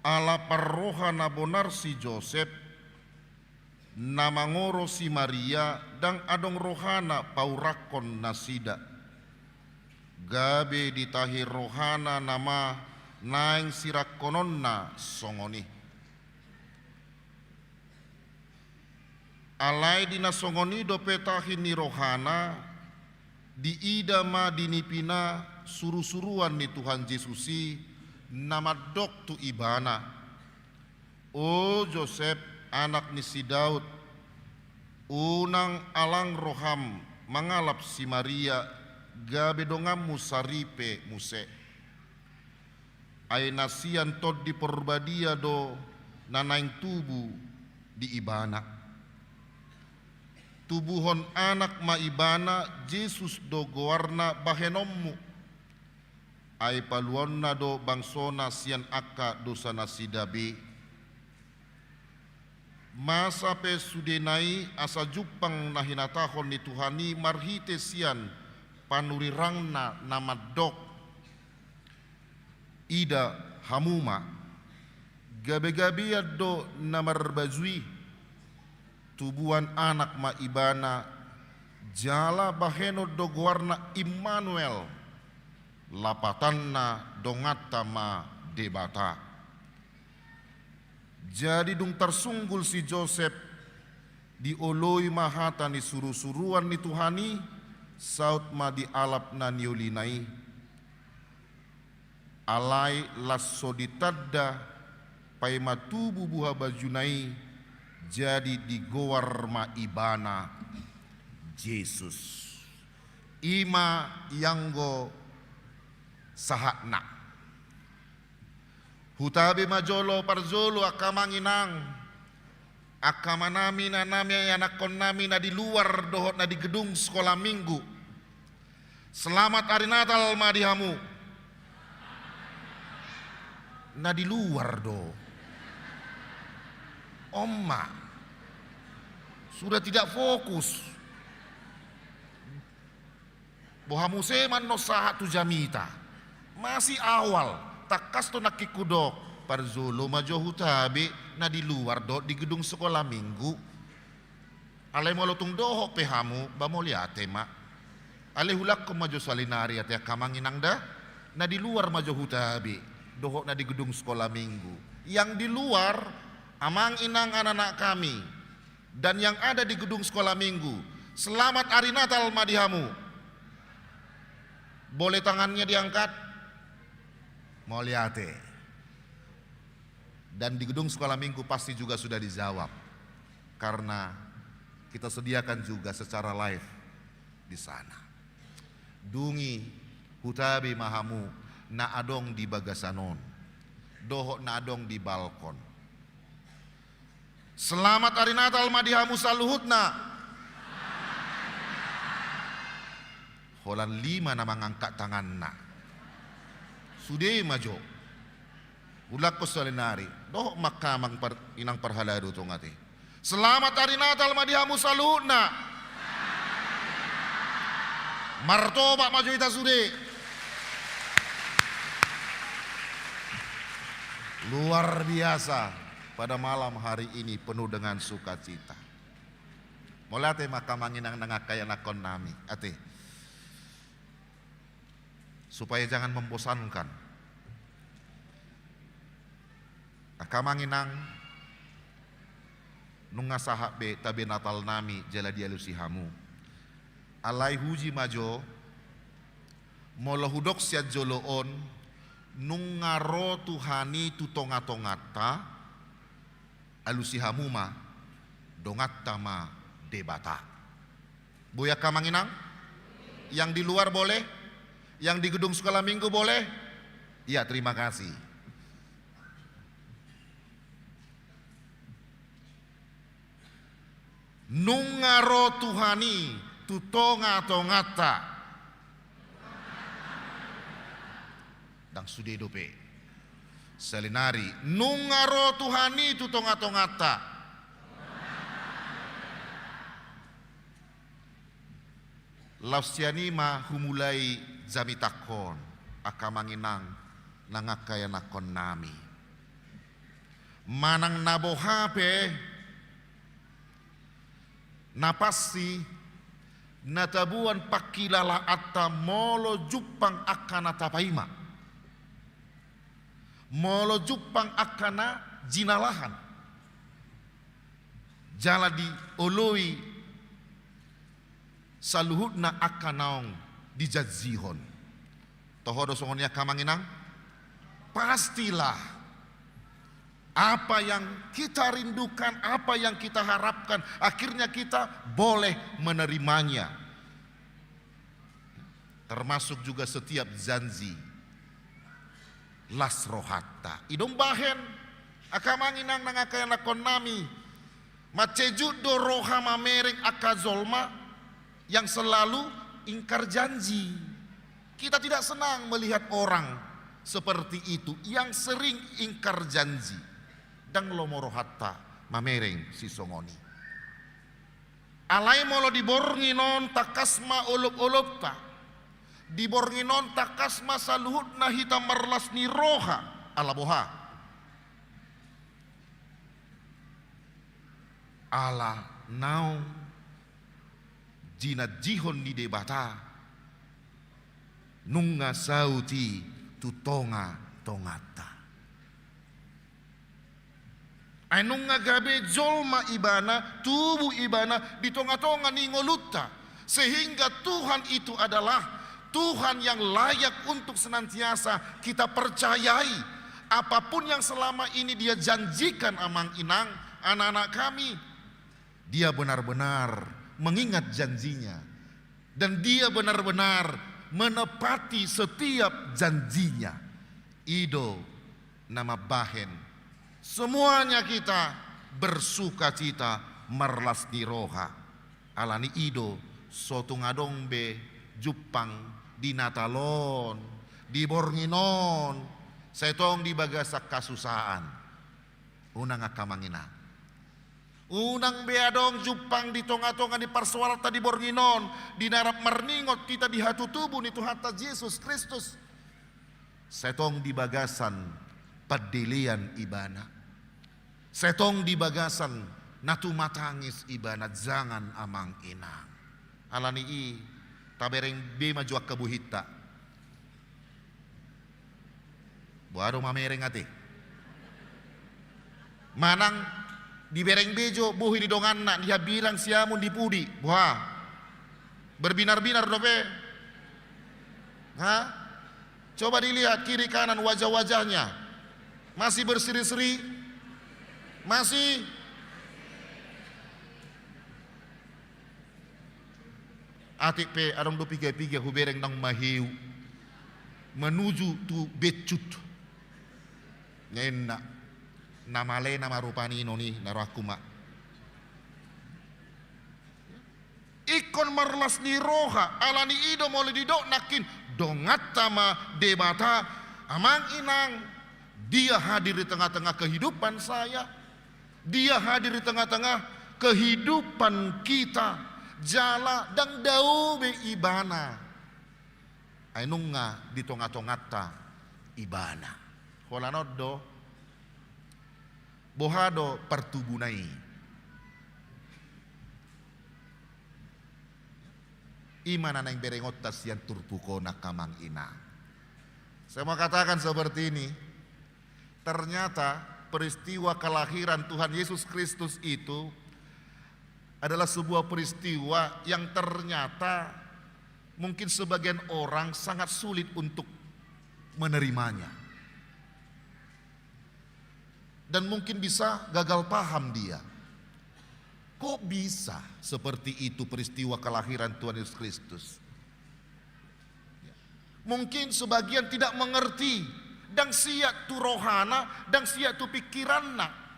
Ala parroha na bonar si Joseph, namangoro si Maria, dang adong rohana paurakon nasida. Gabe ditahi rohana nama naing sirakonon na songoni. Alai dina songoni dope tahi ni rohana, di ida ma dinipina suru-suruan ni Tuhan Yesusi nama dok tu ibana. O Joseph anak ni si Daud, unang alang roham mangalap si Maria gabe dongam musaripe muse. Ay nasian tod di perbadia do nanaing tubuh di ibana. Tubuhon anak maibana Jesus do gowarna bahenommu. Ay paluon na do bangsona sian akka dosa nasidabi. Masa pe sudenai asa jupang nahinatahon ni Tuhani marhite sian panurirangna nama dok. Ida hamuma gabe-gabe do namarbazui. Tubuhan anak maibana jala baheno dogwarna Immanuel lapatanna dongata ma debata. Jadi dung tersunggul si Joseph dioloi mahata ni suru-suruan ni Tuhani saut ma di alap na niulinai alai lasso ditadda pai matubu buha bajunai jadi digowar ma ibana Yesus ima yanggo sahakna hutabe majolo parzolo akamanginang akamanami na nami anakon nami na di luar dohot na di gedung sekolah minggu. Selamat hari Natal madihamu na di luar do Oma sudah tidak fokus. Bohamu seman no sahat tu jamita. Masih awal takas to nakikudok parzolo majo hutabe na di luar do di gedung sekolah minggu. Alay molotung doho pehamu bamoliate ma. Alay hulak ko majo salinari at kamanginang da na di luar majo hutabe dohokna di gedung sekolah minggu. Yang di luar, amang inang anak-anak kami, dan yang ada di gedung sekolah minggu, selamat hari Natal madihamu. Boleh tangannya diangkat? Mau lihat. Dan di gedung sekolah minggu pasti juga sudah dijawab, karena kita sediakan juga secara live di sana. Dungi hutabi mahamu na adong di bagasanon, dohok na adong di balkon. Selamat hari Natal madihamu saluhutna. Holan 5 na mangangkat tanganna. Sude majo. Ulak ko salinari, doh makamang inang parhalado to ngati. Selamat hari Natal madihamu saluhna. Martoba maju ita sude. Luar biasa pada malam hari ini penuh dengan sukacita. Molate makamang inang nangakaya nakon nami, ate. Supaya jangan membosankan. Akamanginang nunga sahak be tabe Natal nami jala dia lusihamu. Alai huji majo molo hudok sia joloon nunga ro Tuhani tutonga-tongata alusihamu ma dongatta ma debata. Buya kamanginang? Yang di luar boleh? Yang di gedung sekolah minggu boleh? Ya, terima kasih. Nungaro Tuhani tutonga tongata dang sude dope salinari nungaro Tuhani tutonga tongata lausianima humulai zamitakon akamanginang nangakaya nakon nami manang nabohape napasi natabuan pakilala atta molo jupang akana tapaima molo jupang akana jinalahan jala di oloi saluhutna akanaong di jadzihon tohodo songonya kamanginang pastilah apa yang kita rindukan, apa yang kita harapkan, akhirnya kita boleh menerimanya. Termasuk juga setiap janji. Lasrohatta. Idong bahen, akamanginang nangakayan lakon nami. Macejud do roha mamereng akazolma yang selalu ingkar janji. Kita tidak senang melihat orang seperti itu yang sering ingkar janji. Dang lomoro hatta mamereng si songoni. Alai molo dibornginon takasma ulup-ulup ta. Dibornginon takasma saluhut na hitam merlas ni roha alaboha. Ala naung jinat jihon di debata. Nunga sauti tutonga tongata. Anong nga gabi jolma ibana, tubuh ibana di tonga-tonga ni ngolutta. Sehingga Tuhan itu adalah Tuhan yang layak untuk senantiasa kita percayai. Apapun yang selama ini dia janjikan amang inang, anak-anak kami, dia benar-benar mengingat janjinya. Dan dia benar-benar menepati setiap janjinya. Ido nama bahen. Semuanya kita bersuka cita merlas di roha. Alani ido sotung adong be jupang di natalon di bornginon setong di bagasak kasusahan. Unang akamangina. Unang beadong jupang di tonga-tonga di parsuarta di bornginon di narap merningot kita di hatu tubuh ni Tuhan Yesus Kristus. Setong di bagasan padilian ibana. Setong di bagasan natu matangis ibana jangan amang inang. Alani i tabereng be majuak kebuhita. Buado mamereng ate. Manang di bereng bejo buhi di dongan nak dia bilang siamun di pudi. Wah. Berbinar-binar dope. Hah? Coba dilihat kiri kanan wajah-wajahnya. Masih berseri-seri? Masih? Atik pe adong do piga-piga hubereng nang mahiu menuju tu becut. Ngena namale nama rupani noni narakuma. Ikon marlas ni roha alani ido mole didok nakin dongat tama debata amang inang. Dia hadir di tengah-tengah kehidupan saya. Dia hadir di tengah-tengah kehidupan kita. Jala dan daube ibana. Ainunga di tonga-tongata ibana. Holanodo bohado pertubunai. Imana nang berengotas yang turpuko nakamang ina. Saya mau katakan seperti ini. Ternyata peristiwa kelahiran Tuhan Yesus Kristus itu adalah sebuah peristiwa yang ternyata mungkin sebagian orang sangat sulit untuk menerimanya. Dan mungkin bisa gagal paham dia. Kok bisa seperti itu peristiwa kelahiran Tuhan Yesus Kristus? Mungkin sebagian tidak mengerti dan siap tu rohana dan siap tu pikiranna.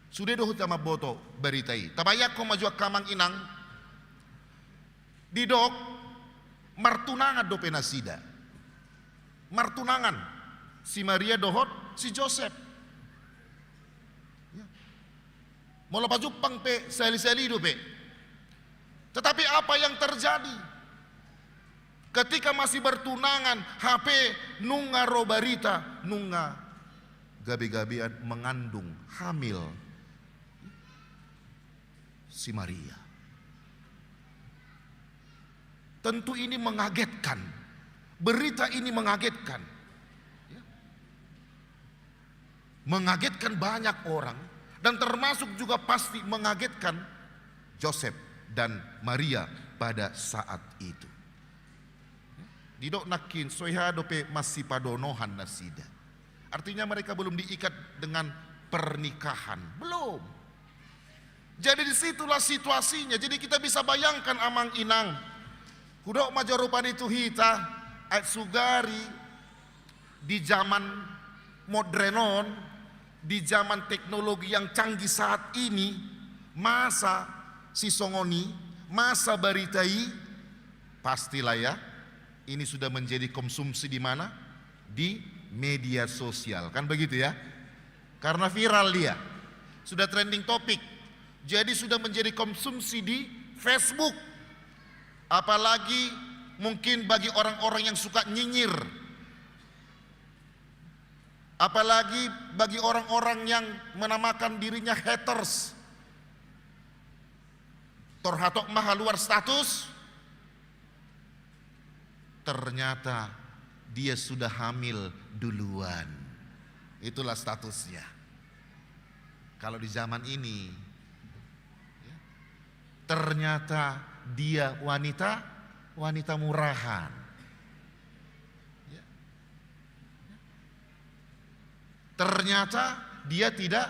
Sudah doh sama boto beritai. Tabayak ko majua kamang inang. Didok martunangan do penasida. Martunangan si Maria dohot si Joseph. Mula pajupang pe seli-seli do pe. Tetapi apa yang terjadi? Ketika masih bertunangan, HP nunga robarita, nunga gabi-gabian mengandung hamil si Maria. Tentu ini mengagetkan. Berita ini mengagetkan. Mengagetkan banyak orang. Dan termasuk juga pasti mengagetkan Joseph dan Maria pada saat itu. Didok nakin soihadope masih padonohan nasida. Artinya mereka belum diikat dengan pernikahan. Belum. Jadi disitulah situasinya. Jadi kita bisa bayangkan amang inang. Kudok majorupan itu hita. Ait sugari. Di zaman modernon. Di zaman teknologi yang canggih saat ini. Masa si songoni. Masa baritai. Pastilah ya. Ini sudah menjadi konsumsi di mana? Di media sosial. Kan begitu ya. Karena viral dia. Sudah trending topik. Jadi sudah menjadi konsumsi di Facebook. Apalagi mungkin bagi orang-orang yang suka nyinyir. Apalagi bagi orang-orang yang menamakan dirinya haters. Torhatok maha luar status. Ternyata dia sudah hamil duluan. Itulah statusnya. Kalau di zaman ini ternyata dia wanita murahan. Ternyata dia tidak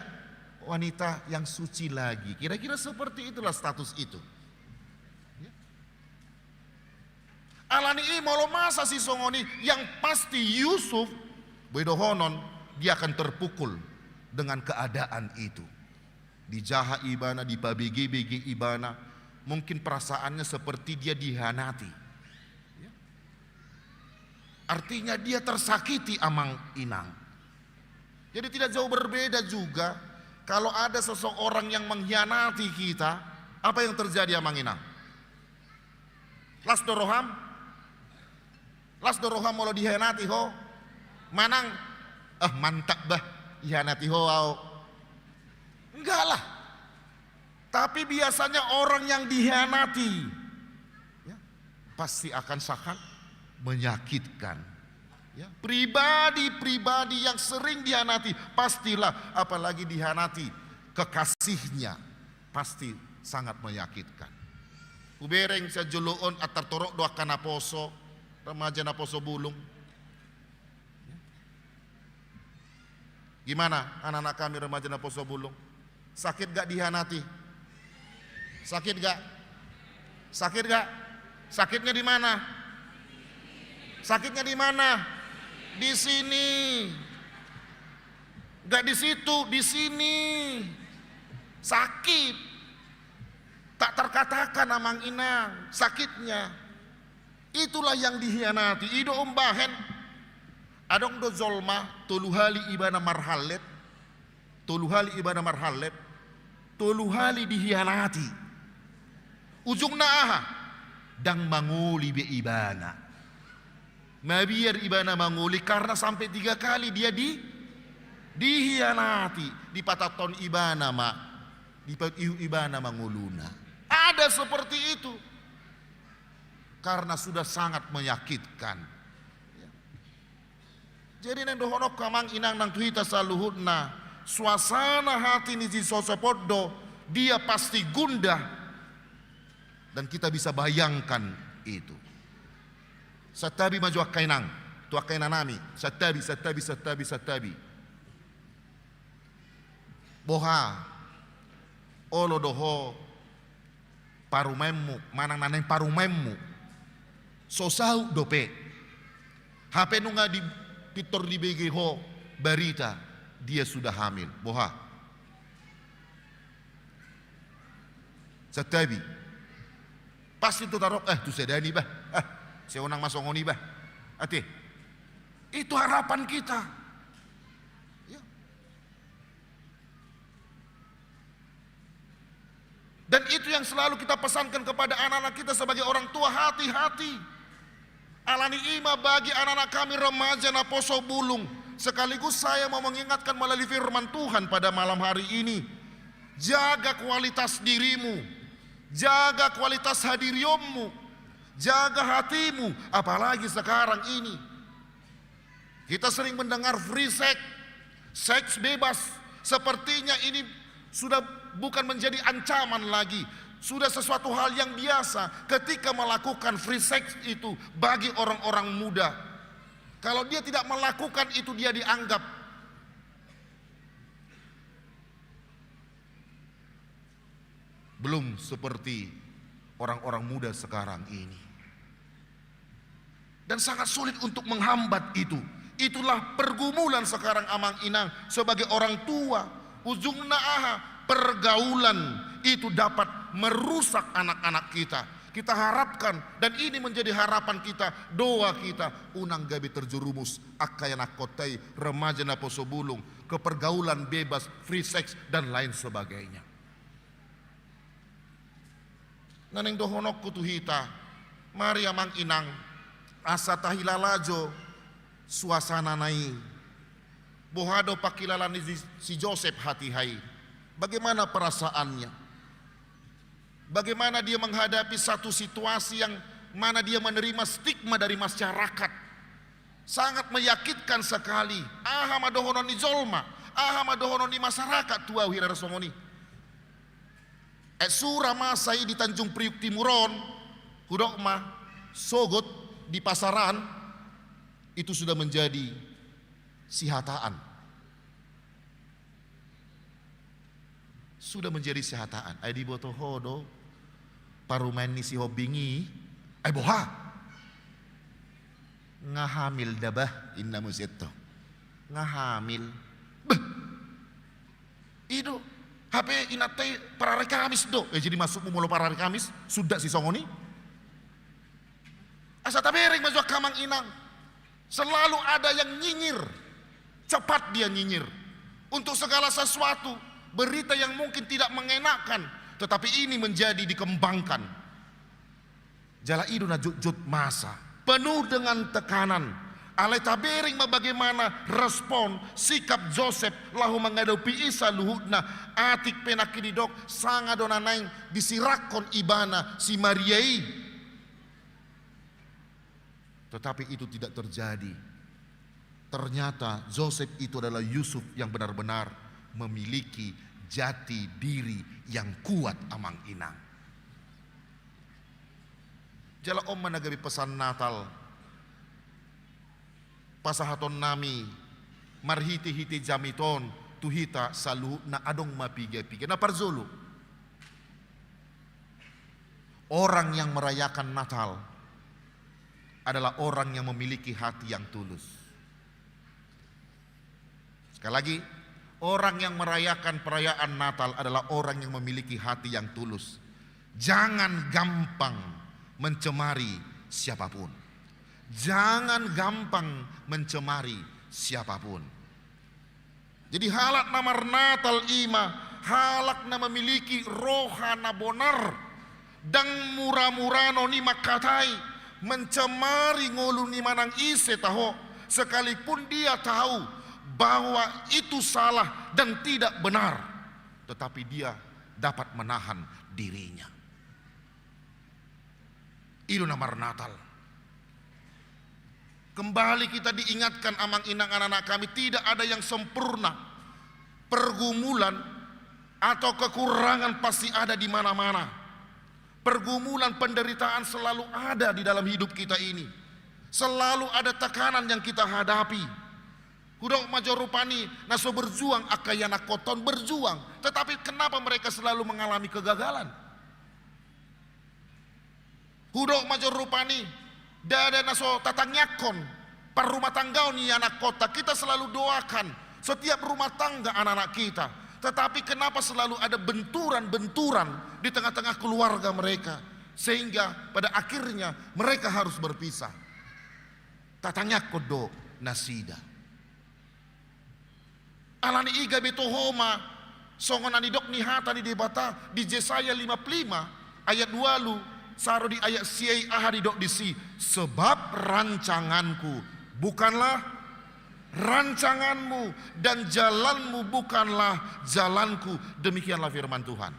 wanita yang suci lagi. Kira-kira seperti itulah status itu. Alani molo masa si songoni yang pasti Yusuf bedohonon dia akan terpukul dengan keadaan itu. Dijaha ibana, dipabigi-bigi ibana, mungkin perasaannya seperti dia dihanati. Artinya dia tersakiti amang inang. Jadi tidak jauh berbeda juga kalau ada seseorang yang mengkhianati kita, apa yang terjadi amang inang? Las doroham molo dihianati ho. Manang mantap bah hianati ho. Enggak lah. Tapi biasanya orang yang dihianati ya, pasti akan sakit menyakitkan. Ya, pribadi-pribadi yang sering dihianati, pastilah apalagi dihianati kekasihnya, pasti sangat menyakitkan. Ubereng sa juluon at tartorok doa kana poso, remaja na poso bulung. Gimana anak-anak kami remaja na poso bulung? Sakit gak dihianati? Sakit gak? Sakit gak? Sakitnya di mana? Sakitnya di mana? Di sini. Gak di situ, di sini. Sakit. Tak terkatakan amang inang sakitnya. Itulah yang dihianati. Ido umbahen. Adong do zolma tuluhali ibana marhalet. Tuluhali ibana marhalet. Tuluhali dihianati. Ujungna aha dang manguli be ibana. Mabiar ibana manguli karena sampai 3 kali dia dihianati, di pataton ibana ma, di iu ibana manguluna. Ada seperti itu. Karena sudah sangat menyakitkan. Jadi neng dohonok kamang inang nang tuhita saluhutna, suasana hati ni sosopodo dia pasti gundah. Dan kita bisa bayangkan itu. Satabi maju akainang, tu akainanami, satabi. Boha, olo doho, parumemmu, manang naneng parumemmu, sosau dope, HP nunga di pitor di BGH berita dia sudah hamil, boha, satabi, pasti tu taruh, tu sedani bah, seonang masongoni bah, ati, itu harapan kita. Ya. Dan itu yang selalu kita pesankan kepada anak-anak kita sebagai orang tua, hati-hati. Alani ima bagi anak-anak kami remaja na poso bulung. Sekaligus saya mau mengingatkan melalui firman Tuhan pada malam hari ini. Jaga kualitas dirimu, jaga kualitas hadiriyommu, jaga hatimu. Apalagi sekarang ini kita sering mendengar free sex, seks bebas. Sepertinya ini sudah bukan menjadi ancaman lagi, sudah sesuatu hal yang biasa ketika melakukan free sex itu bagi orang-orang muda. Kalau dia tidak melakukan itu, dia dianggap belum seperti orang-orang muda sekarang ini. Dan sangat sulit untuk menghambat itu. Itulah pergumulan sekarang amang inang sebagai orang tua. Ujungna aha, pergaulan itu dapat merusak anak-anak kita. Kita harapkan, dan ini menjadi harapan kita, doa kita, unang gabi terjerumus akayana kotai remaja na poso bulung ke pergaulan bebas, free sex dan lain sebagainya. Naneng dohonok kutuhita, mari amang inang asa tahilalajo suasana nai. Bohado pakilalan si Joseph hati hai. Bagaimana perasaannya? Bagaimana dia menghadapi satu situasi yang mana dia menerima stigma dari masyarakat. Sangat menyakitkan sekali. Aha madohonon ni zolma, aha madohonon ni masyarakat tua wira somoni. Sura masai di Tanjung Priuk Timuron, hudokma sogot di pasaran, itu sudah menjadi sihataan. Sudah menjadi sihataan. Ai di botohodo parumain ni si hobingi, ai boha ngahamil dabah inna musetto ngahamil beh itu HP inate parare Kamis do jadi masuk mulu parare Kamis sudah si songoni asa tabereng masuk kamang inang selalu ada yang nyinyir, cepat dia nyinyir untuk segala sesuatu, berita yang mungkin tidak mengenakan, tetapi ini menjadi dikembangkan. Jala iduna jut masa penuh dengan tekanan. Ale tabering bagaimana respon sikap Joseph lahu menghadapi Isa luhutna atik penakididok sanga donanaing disirakon ibana si Mariai. Tetapi itu tidak terjadi. Ternyata Joseph itu adalah Yusuf yang benar-benar memiliki jati diri yang kuat amang inang. Jala om managabi pesan Natal. Pasahaton nami marhiti-hiti jamiton tuhita salu na adong mapiga-piga na parzulu. Orang yang merayakan Natal adalah orang yang memiliki hati yang tulus. Sekali lagi, orang yang merayakan perayaan Natal adalah orang yang memiliki hati yang tulus. Jangan gampang mencemari siapapun. Jangan gampang mencemari siapapun. Jadi halak namar Natal ima, halak na memiliki rohana bonar dan murah-murano ni makatai mencemari ngolu ni manang ise taho, sekalipun dia tahu bahwa itu salah dan tidak benar, tetapi dia dapat menahan dirinya. Itu namar Natal. Kembali kita diingatkan amang inang anak-anak kami, tidak ada yang sempurna. Pergumulan atau kekurangan pasti ada di mana-mana. Pergumulan, penderitaan selalu ada di dalam hidup kita ini. Selalu ada tekanan yang kita hadapi. Hudok major rupani naso berjuang akayana koton berjuang, tetapi kenapa mereka selalu mengalami kegagalan? Hudok major rupani dada naso tatanyakon par rumah tangga ni anak kota, kita selalu doakan setiap rumah tangga anak-anak kita, tetapi kenapa selalu ada benturan-benturan di tengah-tengah keluarga mereka, sehingga pada akhirnya mereka harus berpisah. Tatanyakon do nasida. Alani iga beto homa songon anidok ni hata ni debata di Yesaya 55 ayat 2 saro di ayat siai ahadi dok disi, sebab rancanganku bukanlah rancanganmu dan jalanmu bukanlah jalanku, demikianlah firman Tuhan.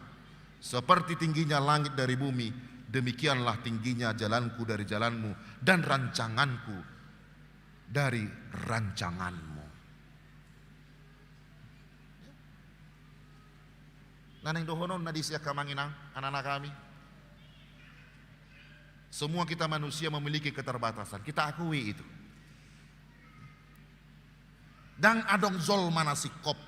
Seperti tingginya langit dari bumi, demikianlah tingginya jalanku dari jalanmu dan rancanganku dari rancanganmu. Naneng dohonon nadisya kamanginang anak-anak kami. Semua kita manusia memiliki keterbatasan, kita akui itu. Dan adong zol manasikop.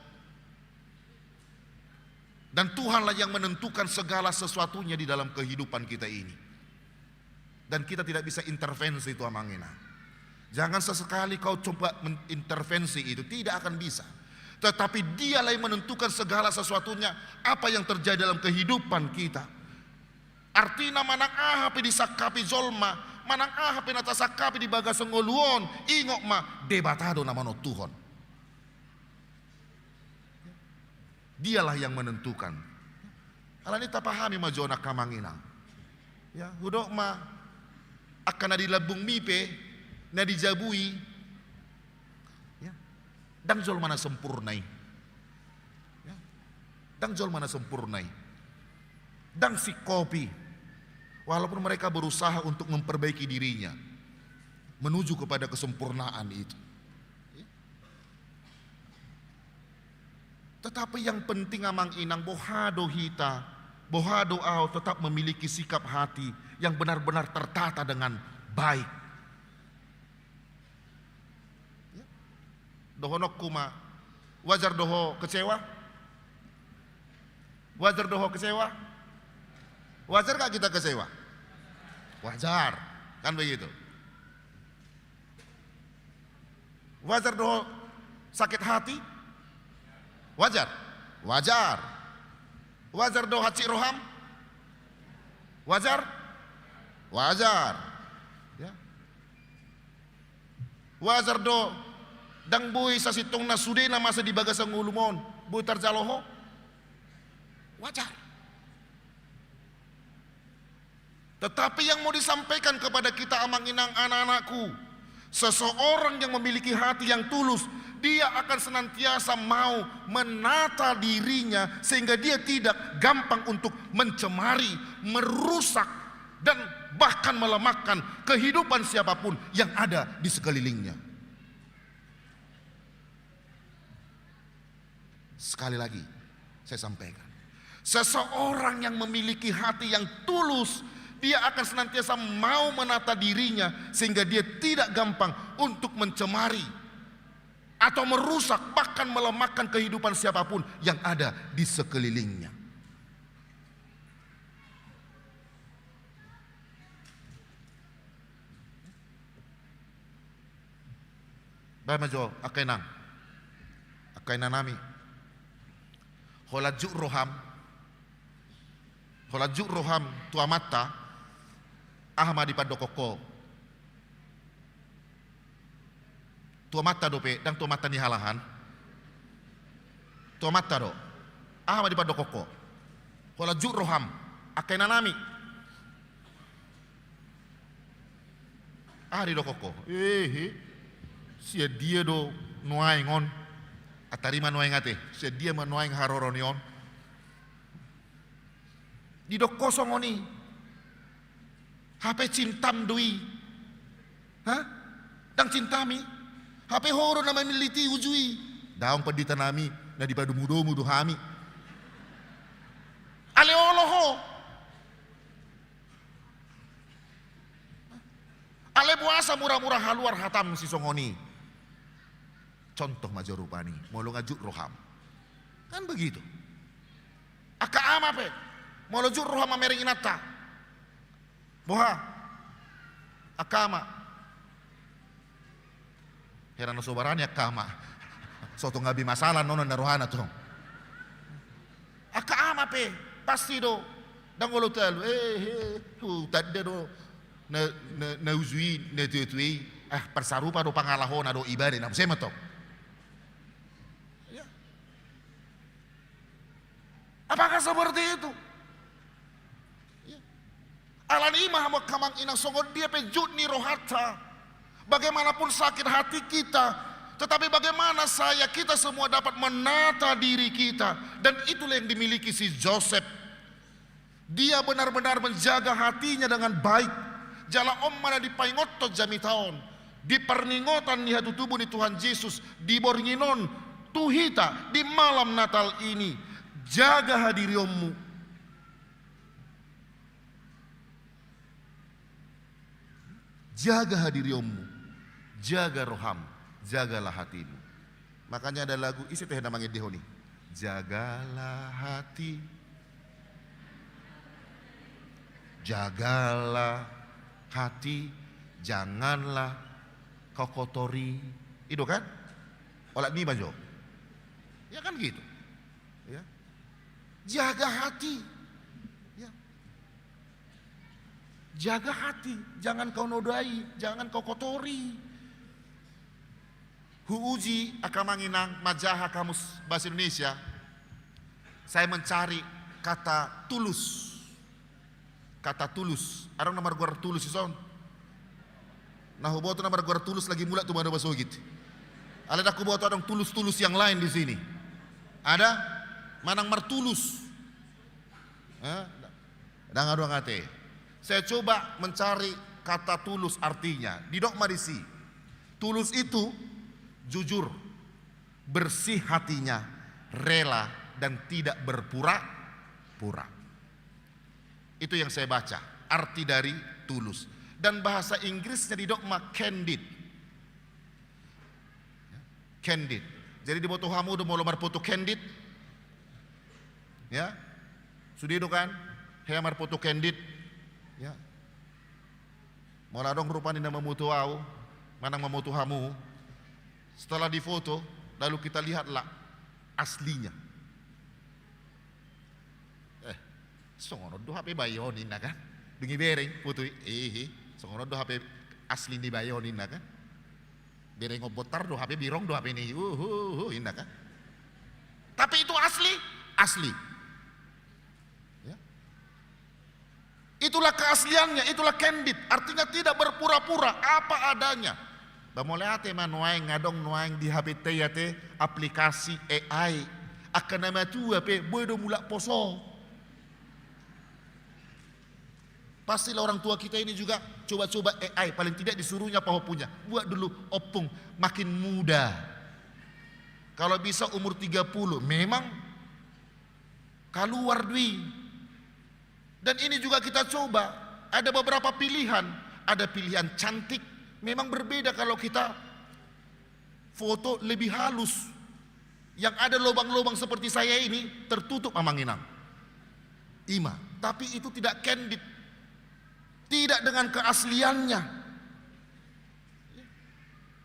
Dan Tuhanlah yang menentukan segala sesuatunya di dalam kehidupan kita ini. Dan kita tidak bisa intervensi itu amangina. Jangan sesekali kau coba mengintervensi itu, tidak akan bisa. Tetapi dialah yang menentukan segala sesuatunya, apa yang terjadi dalam kehidupan kita. Artinya manang ahapi disakapi zolma, manang ahapi natasakapi di bagasang ngoluon, ingok ma debatado namano Tuhan. Dialah yang menentukan. Alani tapahami ma jona kamangina. Ya, hudok ma akan dilabung mipe, na dijabui. Dang jol mana sempurnai, ya. Dang jol mana sempurnai, dang si kopi, walaupun mereka berusaha untuk memperbaiki dirinya, menuju kepada kesempurnaan itu. Ya. Tetapi yang penting amang inang bohado hita, bohado au tetap memiliki sikap hati yang benar-benar tertata dengan baik. Dohonok kuma, wajar doho kecewa? Wajar doho kecewa? Wajar gak kita kecewa? Wajar, kan begitu. Wajar doho sakit hati? Wajar, wajar. Wajar doho haci roham? Wajar, wajar. Ya. Wajar doho dang boy sa sitong na sude na masa di bagasang ulumon, boy tarjaloho, wajar. Tetapi yang mau disampaikan kepada kita amang inang anak-anakku, seseorang yang memiliki hati yang tulus, dia akan senantiasa mau menata dirinya sehingga dia tidak gampang untuk mencemari, merusak dan bahkan melemahkan kehidupan siapapun yang ada di sekelilingnya. Sekali lagi saya sampaikan, seseorang yang memiliki hati yang tulus, dia akan senantiasa mau menata dirinya sehingga dia tidak gampang untuk mencemari atau merusak, bahkan melemahkan kehidupan siapapun yang ada di sekelilingnya. Baik majo akainan nami holajuk roham tua mata ahmadi padokoko tua mata dope dan tua mata ni halahan tua mata do ahmadi padokoko holajuk roham akainan nami ahri dokoko sia dia do nuai ngon atarima nuai ngate sia dia menuai haroronion di dok kosong oni HP cintam dui dang cintami HP horo nama militi ujui daung pedita nami na di padu mudo hami ale oloho ale puasa murah-murah haluar hatam si songoni. Contoh majorupani, molo ngajuk roham. Kan begitu. Aka ama pe, molo juk roham amering inata. Boha, akama. Herano sobarani akama. Soto ngabi masalah nono narohana tuh. Aka ama pe, pasti do. Dangolo telu, tadi do na uzui, na tuetui. Persarupa do pangalahona do ibadah nam sematok. Apakah seperti itu? Alan imah mo kamang inang songod dia pejut ni rohata. Bagaimanapun sakit hati kita, tetapi bagaimana kita semua dapat menata diri kita, dan itulah yang dimiliki si Joseph. Dia benar-benar menjaga hatinya dengan baik. Jala mana di paingotot jami tahun, di perningotan ni hatu tubuh ni Tuhan Yesus, di bornginon tuhita di malam Natal ini. Jaga hadiriomu. Jaga hadiriomu. Jaga roham. Jagalah hatimu. Makanya ada lagu isi teh namanya dehoni. Jagalah hati. Jagalah hati. Janganlah kau kotori. Itu kan? Olak ni bajo. Ya kan gitu. Ya. Jaga hati, ya. Jaga hati, jangan kau nodai, jangan kau kotori. Huuji akamanginang majaha kamus bahasa Indonesia. Saya mencari kata tulus. Kata tulus. Arang nomor gua tulus ison. Nah huboto nomor gua tulus lagi mula tuh mana bahasa gitu. Ada aku buat orang tulus-tulus yang lain di sini. Ada? Manang martulus. Dan ngadu ngate. Saya coba mencari kata tulus artinya. Di dok marisi. Tulus itu jujur, bersih hatinya, rela dan tidak berpura-pura. Itu yang saya baca. Arti dari tulus. Dan bahasa Inggrisnya di dok candid. Candid. Jadi di boto hamu udah mau lemar foto candid. Ya, sudah itu kan, hemar foto candid, ya. Mola dong rupanya nama memutu au, manang memutu hamu. Setelah difoto, lalu kita lihatlah aslinya. Songono do HP bayonin na kan, dengi bereng foto, songono do HP asli ni bayonin na kan, bereng ngobotar do HP birong do HP ni, inna kan. Tapi itu asli. Itulah keasliannya, itulah candid, artinya tidak berpura-pura, apa adanya. Bamolate manuai ngadong nuang di HBT ya te aplikasi AI akan nama tu apa bodo mulak poso. Pastilah orang tua kita ini juga coba-coba AI, paling tidak disuruhnya apa punya. Buat dulu opung makin muda. Kalau bisa umur 30, memang keluar dui. Dan ini juga kita coba, ada beberapa pilihan. Ada pilihan cantik, memang berbeda kalau kita foto lebih halus. Yang ada lubang-lubang seperti saya ini tertutup Amang Inang. Ima, tapi itu tidak candid. Tidak dengan keasliannya.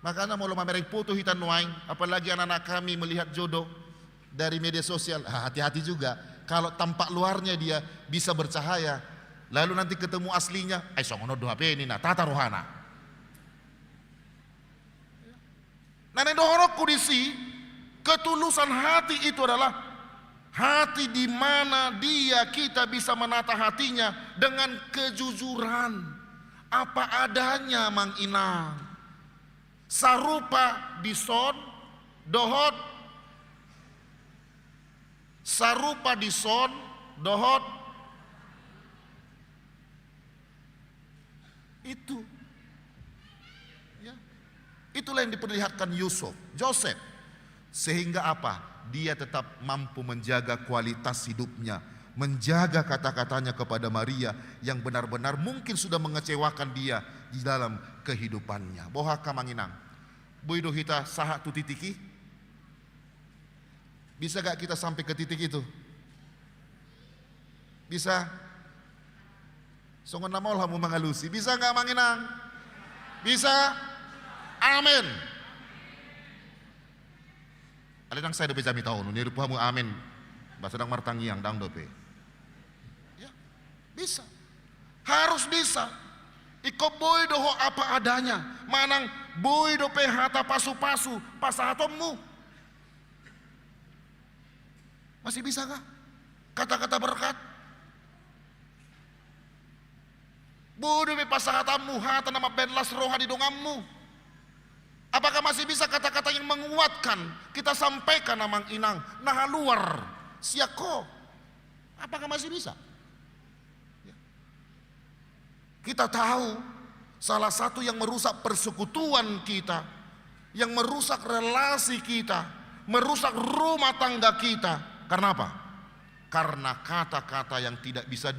Makanya mau mamereng foto hitan nuaing, apalagi anak-anak kami melihat jodoh dari media sosial. Hati-hati juga. Kalau tampak luarnya dia bisa bercahaya, lalu nanti ketemu aslinya, songono doa ini nah tata rohana. Nane dohorok kudisi, ketulusan hati itu adalah hati di mana kita bisa menata hatinya dengan kejujuran, apa adanya Mang Inang. Sarupa dison dohot, sarupa dison dohot, itu ya, itulah yang diperlihatkan Joseph, sehingga apa? Dia tetap mampu menjaga kualitas hidupnya, menjaga kata-katanya kepada Maria yang benar-benar mungkin sudah mengecewakan dia di dalam kehidupannya. Bohaka Manginang, boido kita saha tu titiki? Bisa gak kita sampai ke titik itu? Bisa? Songon namol hamu mangalusi. Bisa gak Manginang? Bisa? Amin. Alenang saya dope jami tahun, ni rupamu amin. Basadang martangiang dang dope. Ya, bisa. Harus bisa. Iko boy doho apa adanya. Manang boy dope hata pasu-pasu, pasahatommu. Masih bisa kah? Kata-kata berkat. Boy dope pasahatamu, hata nama benlas roha di dongammu. Apakah masih bisa kata-kata yang menguatkan kita sampaikan Amang Inang? Nah luar siako. Apakah masih bisa? Ya. Kita tahu salah satu yang merusak persekutuan kita, yang merusak relasi kita, merusak rumah tangga kita. Karena apa? Karena kata-kata yang tidak bisa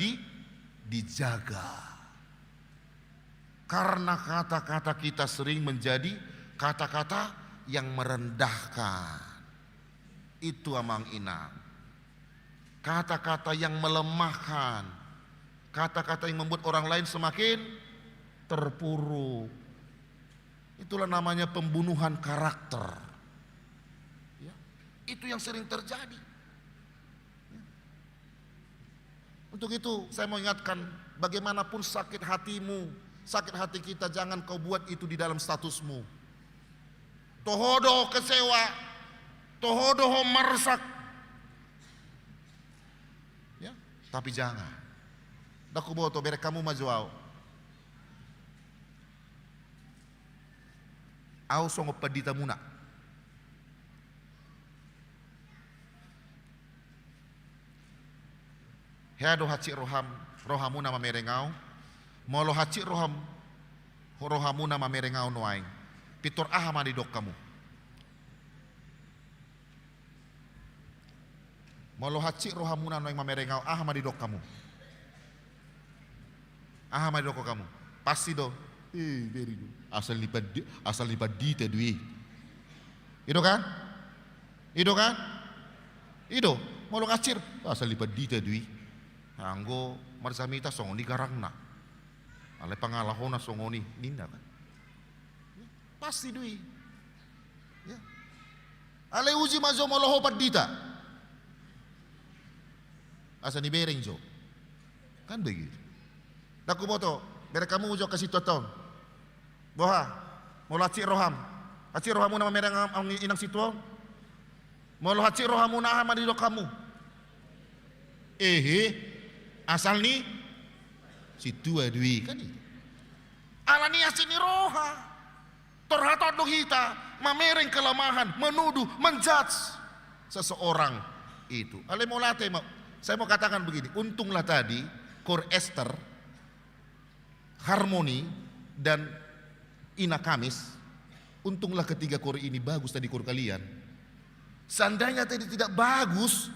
dijaga. Karena kata-kata kita sering menjadi kata-kata yang merendahkan. Itu Amang Inang. Kata-kata yang melemahkan. Kata-kata yang membuat orang lain semakin terpuruk. Itulah namanya pembunuhan karakter. Ya, itu yang sering terjadi. Ya. Untuk itu saya mau ingatkan, bagaimanapun sakit hatimu, sakit hati kita, jangan kau buat itu di dalam statusmu. Tohodo kecewa, tohodo merusak. Ya, tapi jangan. Daku boto bere kamu majuau. Au songo pedita muna. Heado haci rohamuna mamerengau. Molo haci rohamuna mamerengau noaing. Pitor ahama di dok kamu. Molo haci rohamuna noaing mamerengau ahama di dok kamu. Ahama di dok kamu. Pasti do. Beri do. Asal lipat di tedui. Ido kan? Ido kan? Ido. Molo ngacir. Asal lipat di tedui. Anggo marsamita songoni garangna. Ale pangalahona songoni ninda kan. Pasti dui. Ya. Ale uji mazo moloho padita. Asa ni bereng jo. Kan begitu. Daku boto, bere kamu ujo kasih toton. Boha, molo haci roham. Haci rohamu nama mereng ang inang situo. Molo haci rohamu na ahama di do kamu. Asal ni situ adui kan ini. Alani asini roha. Terhadap kita mamereng kelemahan, menuduh, menjudge seseorang itu. Ale molate, saya mau katakan begini, untunglah tadi Kor Esther harmoni dan ina Kamis. Untunglah ketiga kor ini bagus tadi kor kalian. Seandainya tadi tidak bagus,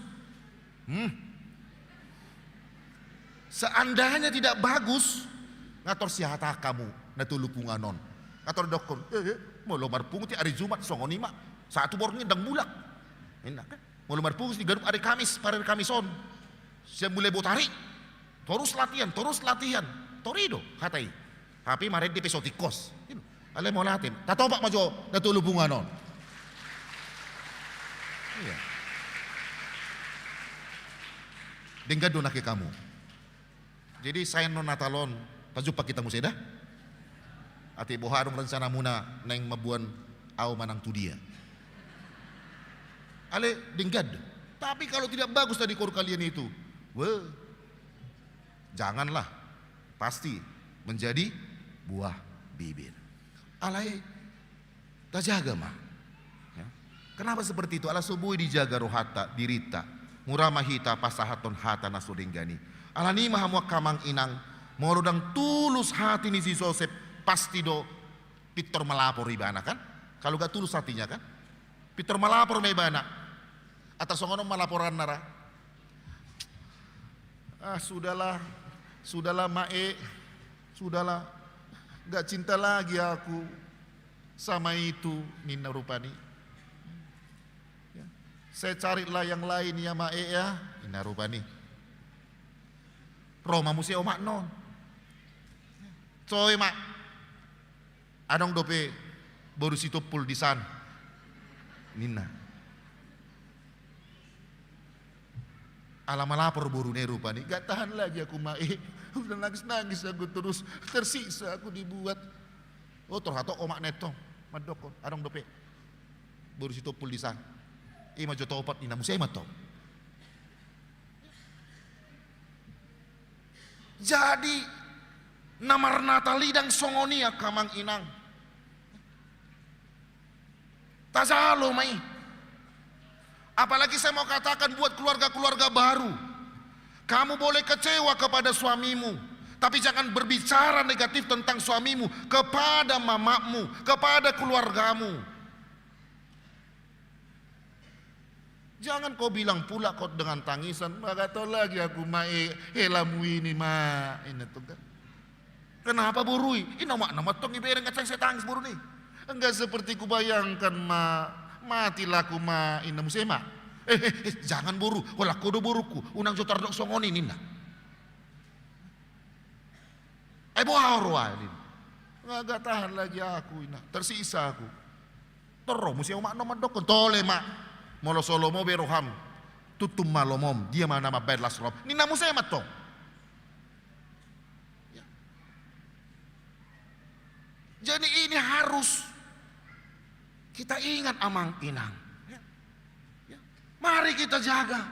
seandainya tidak bagus, ngator siata kamu natulupunganon. Ngator dokon, mau lomar punguti hari Jumat songoni mak, satu bornya dang mulak. Enak kan? Mau lomar pungut di garup hari Kamis, pada hari Kamison. Saya mulai botari, terus latihan, torido katai. Tapi mari di pesotikos. Ale mau latih, tatopak majo natulupunganon. Iya. Dengar dona ke kamu. Jadi saya non natalon, tajupak kita museda. Ati boharong rencana muna neng mabuan au manang tu dia. Ale denggad. Tapi kalau tidak bagus tadi kor kalian itu, janganlah. Pasti menjadi buah bibir. Alai tak jaga mah. Ya. Kenapa seperti itu? Ala subuh dijaga rohata dirita. Murah mahita pasahaton hata nasudenggani. Ala ni mahamwa kamang inang. Morudang tulus hati ni si Joseph. Pasti do Pitor melapor ibana kan? Kalau gak tulus hatinya kan? Pitor melapor ibana. Atas songono melaporan nara. Sudahlah mae. Sudahlah. Gak cinta lagi aku sama itu Nina Rupani. Ya. Saya carilah yang lain ya mae ya Nina Rupani. Roma musia omak non. Coy mak. Adong dope baru situ pul di san. Nina. Alama lapor baru ne Rupani. Gak tahan lagi aku mae. Udah nangis aku terus tersiksa aku dibuat. Oh terhato omak neto madokon adong dope baru situ pul di san. Ima joto opat ina musai mato. Jadi namar natali dan songonia kamang inang. Tazalo mai. Apalagi saya mau katakan buat keluarga-keluarga baru. Kamu boleh kecewa kepada suamimu, tapi jangan berbicara negatif tentang suamimu kepada mamamu, kepada keluargamu. Jangan kau bilang pula kau dengan tangisan, "Gak tahu lagi aku mae helamu ini ma." Ini tuh kan. Kenapa burui? Ini nama tong ibereng kacang saya tangis buru nih. Enggak seperti kubayangkan ma. Matilah ku ma ina musema. Jangan buru, wala kodo buruku, unang jotar dok songoni nina. Bohar ini. Nggak tahan lagi aku ina, tersisa aku. Toro musia umak nomad dok tole mak. Molo solomo beroham, tutum malomom, dia mana nama bedlas rob. Nina musema tong. Jadi ini harus kita ingat amang inang. Mari kita jaga.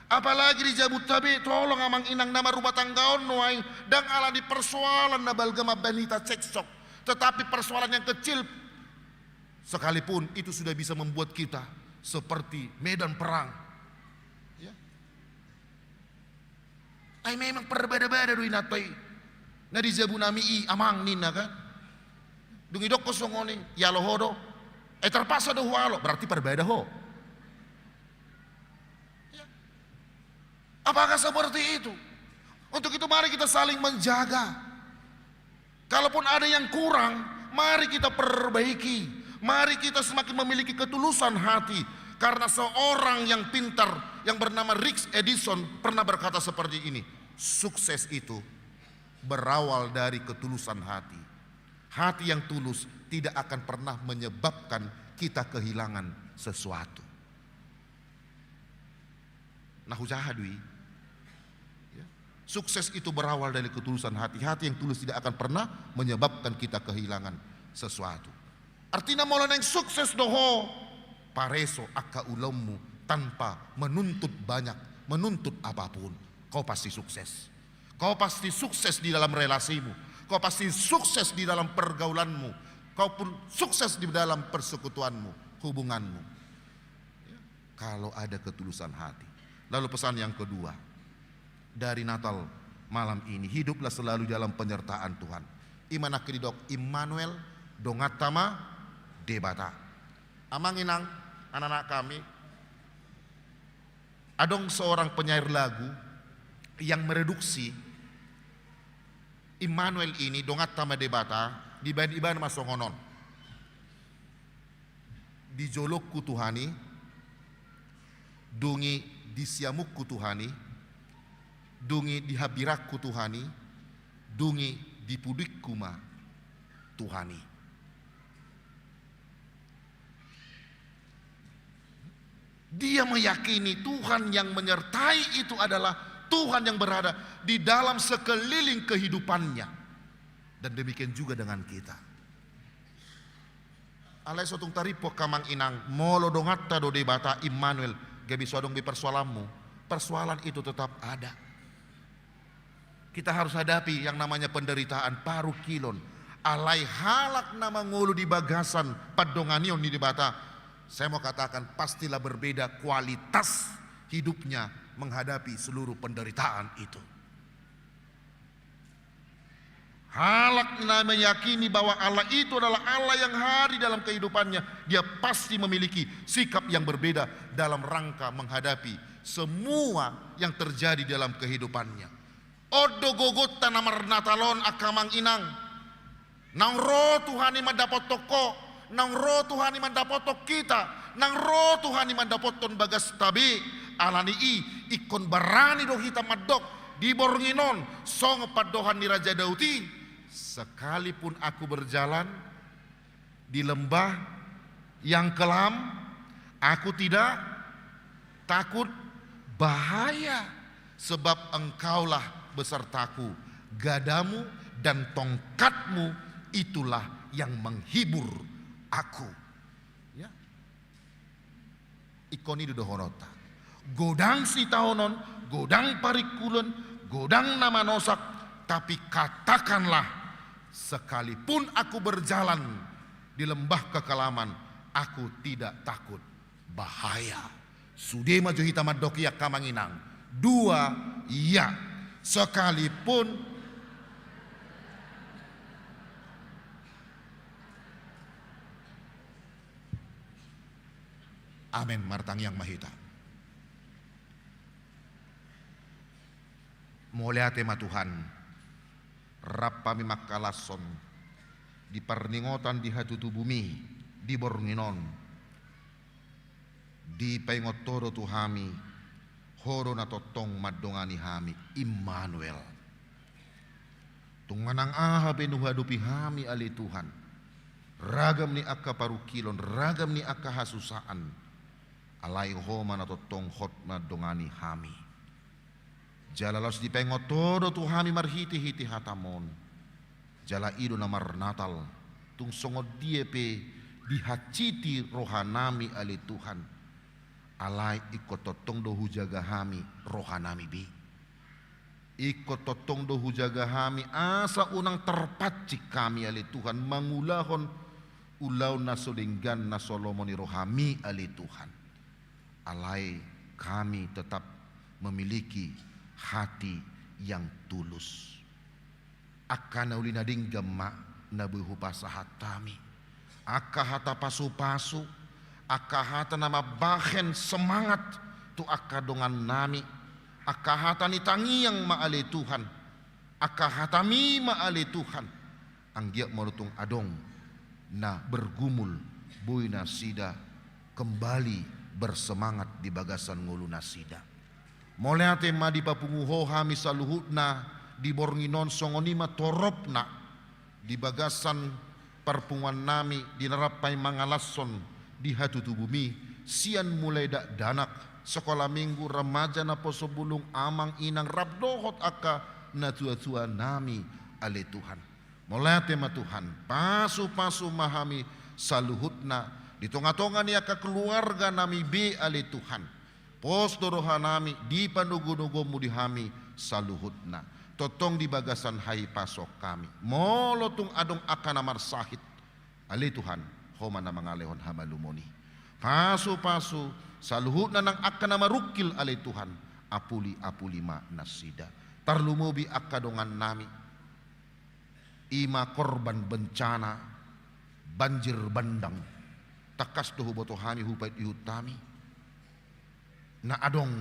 Apalagi di Jabodetabek, tolong amang inang nama rumah tanggaon noai dan ala di persoalan na balgama banita cekcok. Tetapi persoalan yang kecil sekalipun itu sudah bisa membuat kita seperti medan perang. Ya. Ay memang berbeda-beda do inatoy. Na di Jabunami amang nina kan. Dungi dok kosongoni yalo hodo. Terpaksa do hualo berarti berbeda ho. Apakah seperti itu? Untuk itu mari kita saling menjaga. Kalaupun ada yang kurang, mari kita perbaiki. Mari kita semakin memiliki ketulusan hati. Karena seorang yang pintar yang bernama Rick Edison pernah berkata seperti ini. Sukses itu berawal dari ketulusan hati. Hati yang tulus tidak akan pernah menyebabkan kita kehilangan sesuatu. Nah hujahadwi. Sukses itu berawal dari ketulusan hati. Hati yang tulus tidak akan pernah menyebabkan kita kehilangan sesuatu. Artinya malah yang sukses doho pareso akka ulammu tanpa menuntut banyak, menuntut apapun. Kau pasti sukses. Kau pasti sukses di dalam relasimu. Kau pasti sukses di dalam pergaulanmu. Kau pun sukses di dalam persekutuanmu, hubunganmu. Kalau ada ketulusan hati. Lalu pesan yang kedua. Dari Natal malam ini hiduplah selalu dalam penyertaan Tuhan. imana kedidok Immanuel dongatama debata. Amang inang anak-anak kami, adong seorang penyair lagu yang mereduksi Immanuel ini dongatama debata dibayan masongonon. Dijolokku Tuhani, dungi disiamukku Tuhani, dungi dihabirakku Tuhani, dungi dipudikku ma Tuhani. Dia meyakini Tuhan yang menyertai itu adalah Tuhan yang berada di dalam sekeliling kehidupannya. Dan demikian juga dengan kita. Alai sotung taripo kamang inang molo dongatta do debata Immanuel gabi sodong bi persoalanmu. Persoalan itu tetap ada. Kita harus hadapi yang namanya penderitaan paru kilon. Alai halak nama ngulu di bagasan padonganion di debata. Saya mau katakan pastilah berbeda kualitas hidupnya menghadapi seluruh penderitaan itu. Halak meyakini bahwa Allah itu adalah Allah yang hari dalam kehidupannya. Dia pasti memiliki sikap yang berbeda dalam rangka menghadapi semua yang terjadi dalam kehidupannya. Odo gogot tanamar natalon akamang inang. Nang ro Tuhani mandapot toko, nang ro Tuhani mandapot kita, nang ro Tuhani mandapot ton bagas tabi. Alani ikon barani do hita madok di bornginon song padohan ni Raja Dauti. Sekalipun aku berjalan di lembah yang kelam, aku tidak takut bahaya, sebab engkaulah besertaku, gadamu dan tongkatmu itulah yang menghibur aku. Ya. Ikoni dudohonota. Godang sitahonon, godang parikulun, godang nama nosak, tapi katakanlah, sekalipun aku berjalan di lembah kekelaman, aku tidak takut bahaya. Sudema johita madokia kamanginang. Dua, ya, sekalipun amin martang yang mahita. Mulia tema Tuhan, Rappami makalason di perningotan di hatutu bumi, di bornginon, di pengotoro Tuhami, horo na totong madongani hami, Immanuel. Tungmanang aha benuhadupi hami ali Tuhan, ragam ni akka parukilon, ragam ni akka hasusaan, alai homa na totong hot madongani hami. Jalalos di pengotodo Tuhami marhiti-hiti hatamon. Jala ido namar natal. Tung songod diepe dihaciti rohanami ali Tuhan. Alai ikut totong do hujaga hami rohanami bi. Ikut totong do hujaga hami asa unang terpacik kami ali Tuhan. Mangulahon ulaw na solinggan na solomoni rohami ali Tuhan. Alai kami tetap memiliki hati yang tulus. Akan ulina dinggama nabuhu pasahatami. Aka hata pasu-pasu, aka hata nama bahen semangat tu aka dongan nami. Aka hata nitangi yang maale Tuhan. Aka hata mi maale Tuhan. Anggiak melutung adong na bergumul boy nasida kembali bersemangat di bagasan ngulu nasida. Moleate ma di papunguho hami saluhutna di bornginon songonima toropna di bagasan perpunguan nami di nerapai mangalason di hatutu bumi sian mulai dak danak sekolah minggu remaja na poso bulung amang inang rabdohot aka na tua-tua nami ale Tuhan. Moleate ma Tuhan pasu-pasu mahami saluhutna di tonga-tonga ni aka keluarga nami be ale Tuhan. Pos dorohanami di panugo-nugo mudihami saluhutna. Totong di bagasan hai pasok kami. Molotung adong akan amar sahit. Ali Tuhan, homa na mangalehon hamalumoni. Pasu-pasu saluhutna nang akan amarukil ali Tuhan. Apuli-apuli ma nasida. Tarlumubi akadongan nami. ima korban bencana banjir bandang takas tuh boto hami hupait ihutami na adong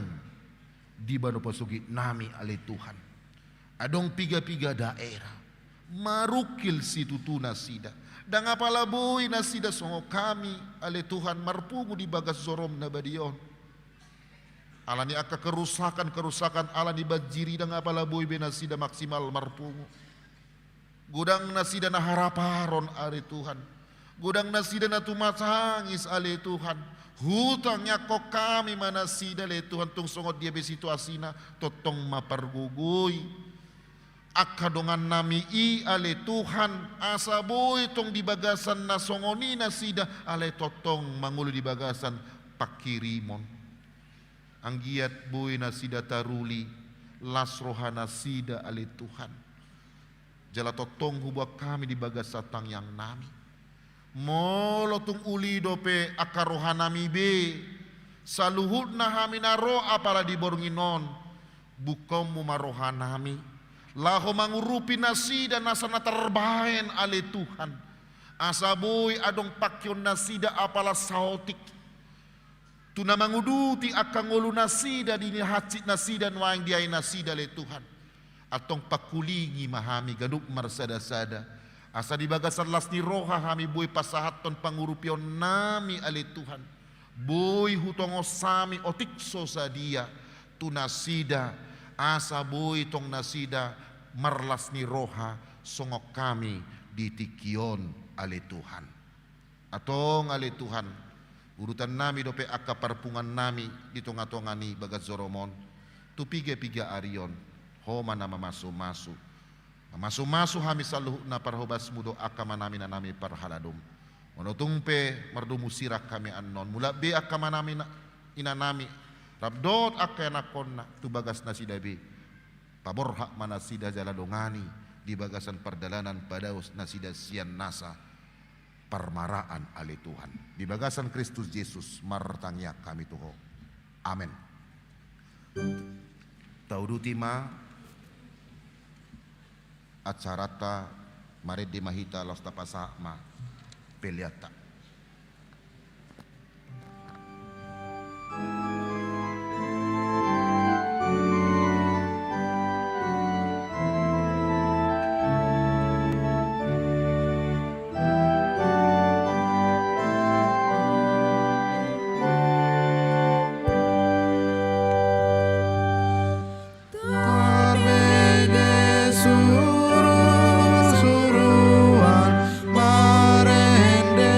di bano pasugi nami ale Tuhan adong piga-piga daerah marukil situ tu nasida dan apala boy nasida songo kami ale Tuhan marpungu di bagas zorom na badion alani aka kerusakan alani bajiri dan apala boy benasida maksimal marpungu gudang nasida na haraparon ale Tuhan gudang nasida na tumatangis ale Tuhan hutangnya kok kami mana sida le Tuhan tung songot dia be situasina totong maparguguy akadongan nami i ale Tuhan asa boy tong di bagasan na songoni na sida ale totong mangulu di bagasan pakirimon anggiat boy na sida taruli lasrohana sida ale Tuhan jala totong hubak kami di bagasatang yang nami molotung uli dope akarohanami be saluhut na haminaro apala di bornginon bukom marohanami laho mangurupi nasida nasana terbahen ale Tuhan asaboy adong pakyon nasida apala saotik tuna manguduti akangulu nasida dini hacit nasida nuaing diay nasida le Tuhan atong pakulingi mahami gaduk marsada-sada asa di bagasan las ni roha hami boy pasahaton pangurupion nami ale Tuhan boy hutongo sami otikso sadia tu nasida asa boy tong nasida marlas ni roha songok kami di tikion ale Tuhan atong ale Tuhan urutan nami dope akka parpungan nami di tonga-tongani bagas zoromon tu piga-piga arion homa nama masu-masu masu-masu hami saluh na parhobas mudo akama nami na nami parhaladum monotungpe mardumu sirak kami annon mula be akama nami na ina nami rabdot akana konna tu bagas nasida be paborha manasida jaladongani di bagasan perdalanan padaus nasida sian nasa parmaraan ale Tuhan di bagasan Kristus Yesus martangya kami tuho amin taudutima acarata mare di mahita los tapasama peliata Suruhan marende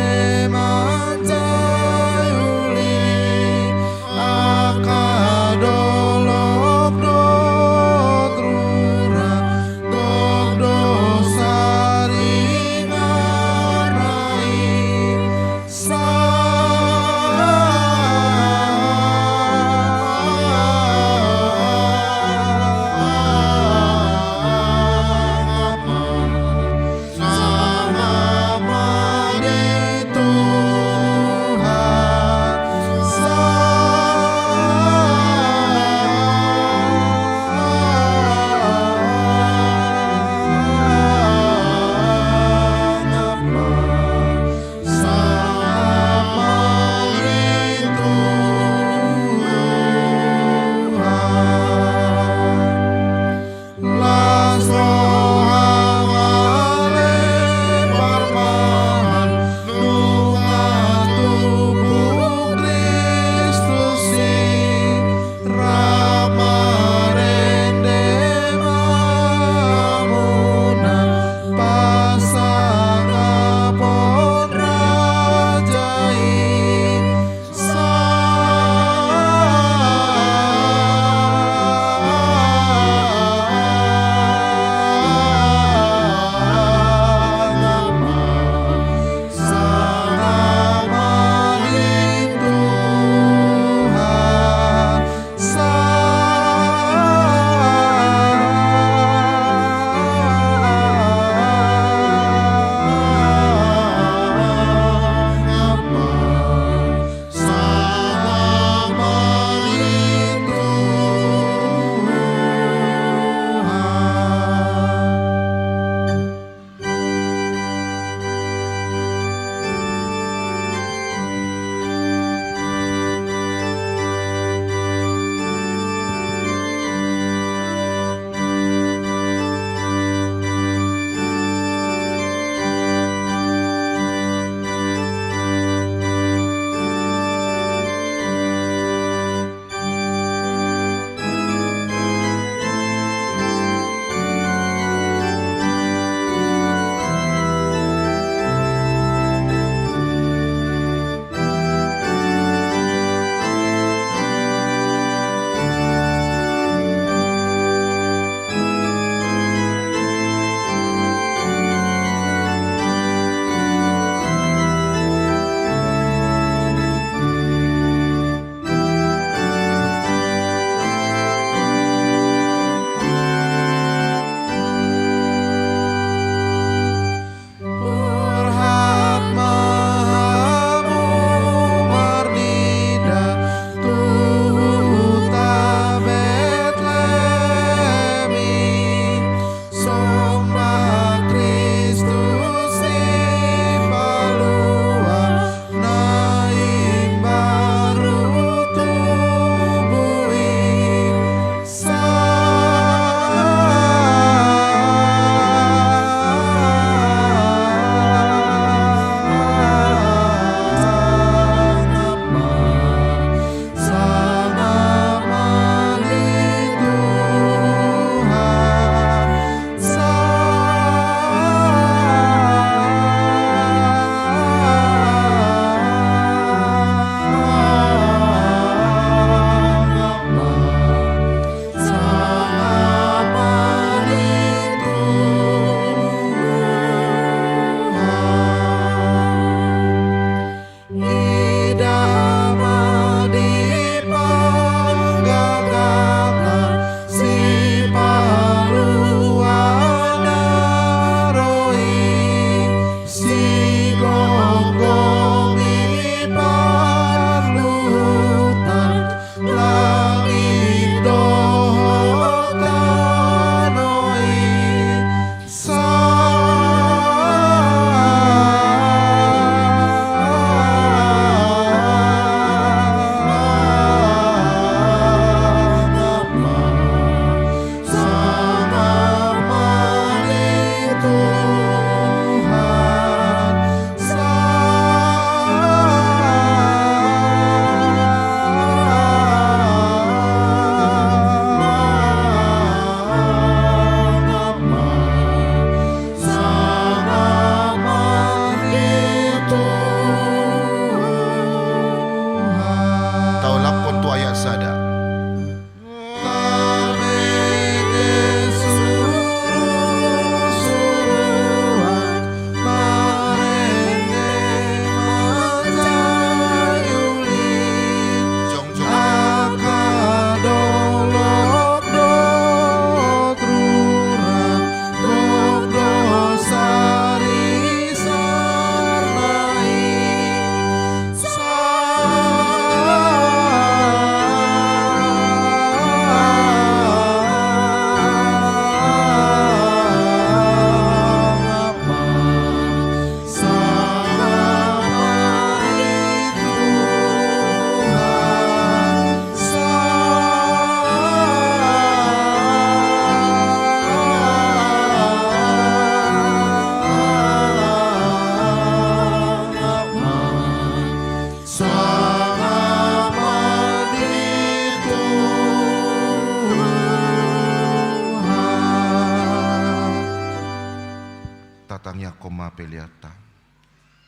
mapeliata.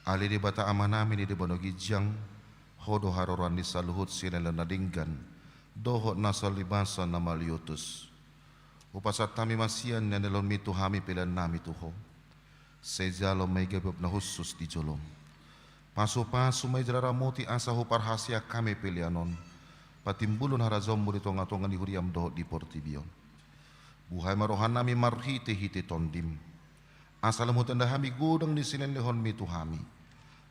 Ali di bata amanami di bonogi jang, hodo haroran di saluhut sinela nadinggan, doho nasal libasa nama liutus. Upasat tami masian yang nelon mitu hami pilihan nami tuho. Sejalo may gabab na husus di jolom. Paso-paso may jararamoti asa huparhasya kami pilihanon. Patimbulon harazom mo dito nga tongan di huriam doho di portibion. Buhay marohan nami marhite-hite tondim. Asalam hutanda hami gudang di sinen lehon mitu hami.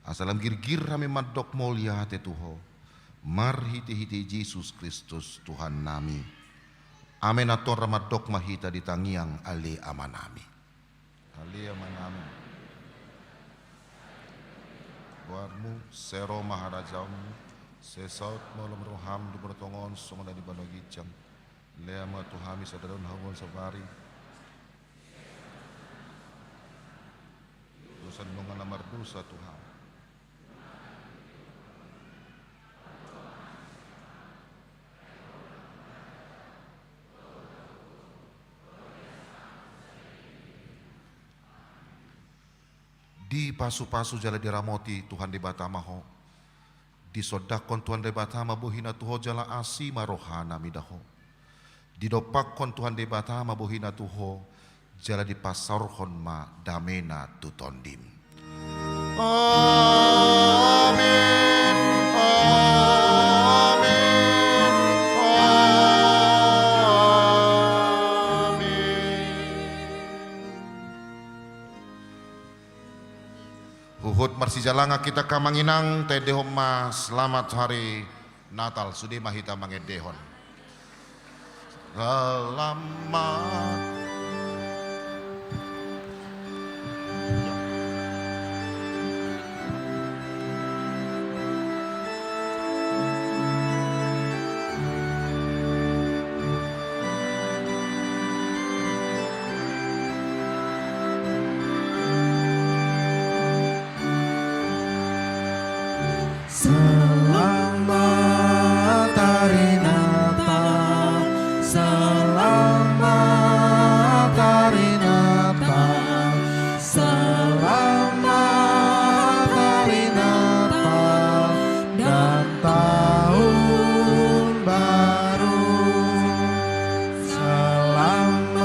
Asalam girgir hami madok mulia hati tuho. Marhite-hite Yesus Kristus Tuhan nami. Amen aton ramadok mahita di tangiang ali amanami. Ali amanami. Buarmu sero maharajamu. Sesaut malam roham di bertongon songon di banogicam. Leama tuhami sadaron hawan sabari. Dosa nungan namar dosa Tuhan. Di pasu-pasu jala diramoti Tuhan di batamaho. Di sodakon Tuhan di batama buhina tuho jala asi marohana midaho. Di dopakon Tuhan di batama buhina tuho jala di pasarhon ma damena tutondim. Amin. Amin. Uhud marsijalanga kita kamanginang tedehom ma selamat hari Natal sudi mahita mangedehon. Selamat Selamat hari Natal, selamat hari Natal, selamat hari Natal dan tahun baru. Selamat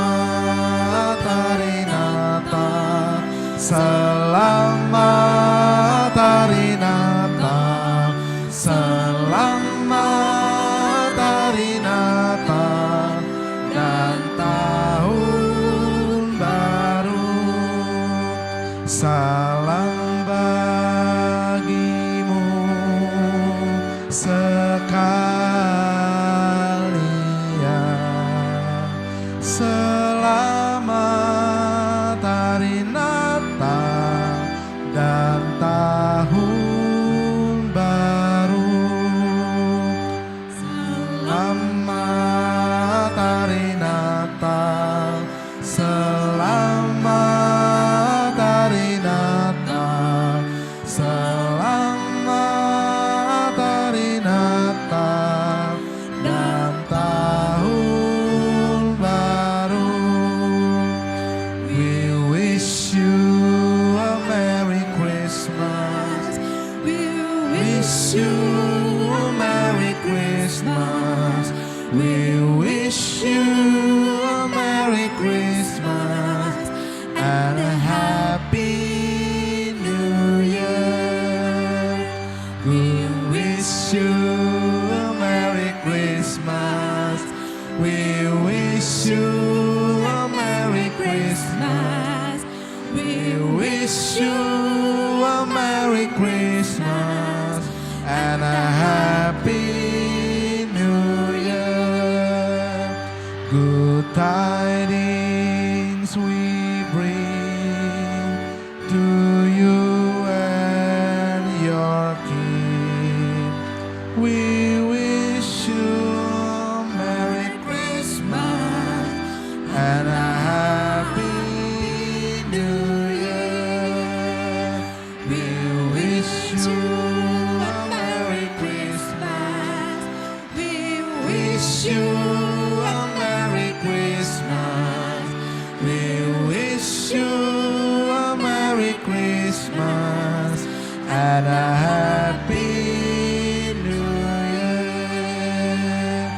hari Natal, selamat hari Natal, selamat hari Natal dan tahun baru. Salam bagimu sekalian. Selamat hari Natal dan tahun baru. Selamat hari Natal, selamat hari Natal, selamat hari Natal dan tahun baru. We wish you a Merry Christmas. We wish you a Merry Christmas. We wish you a Merry Christmas and a Happy New Year. We wish you a Merry Christmas. We wish you a Merry Christmas. We wish you a Merry Christmas and a Happy New Year. Good and a happy new year.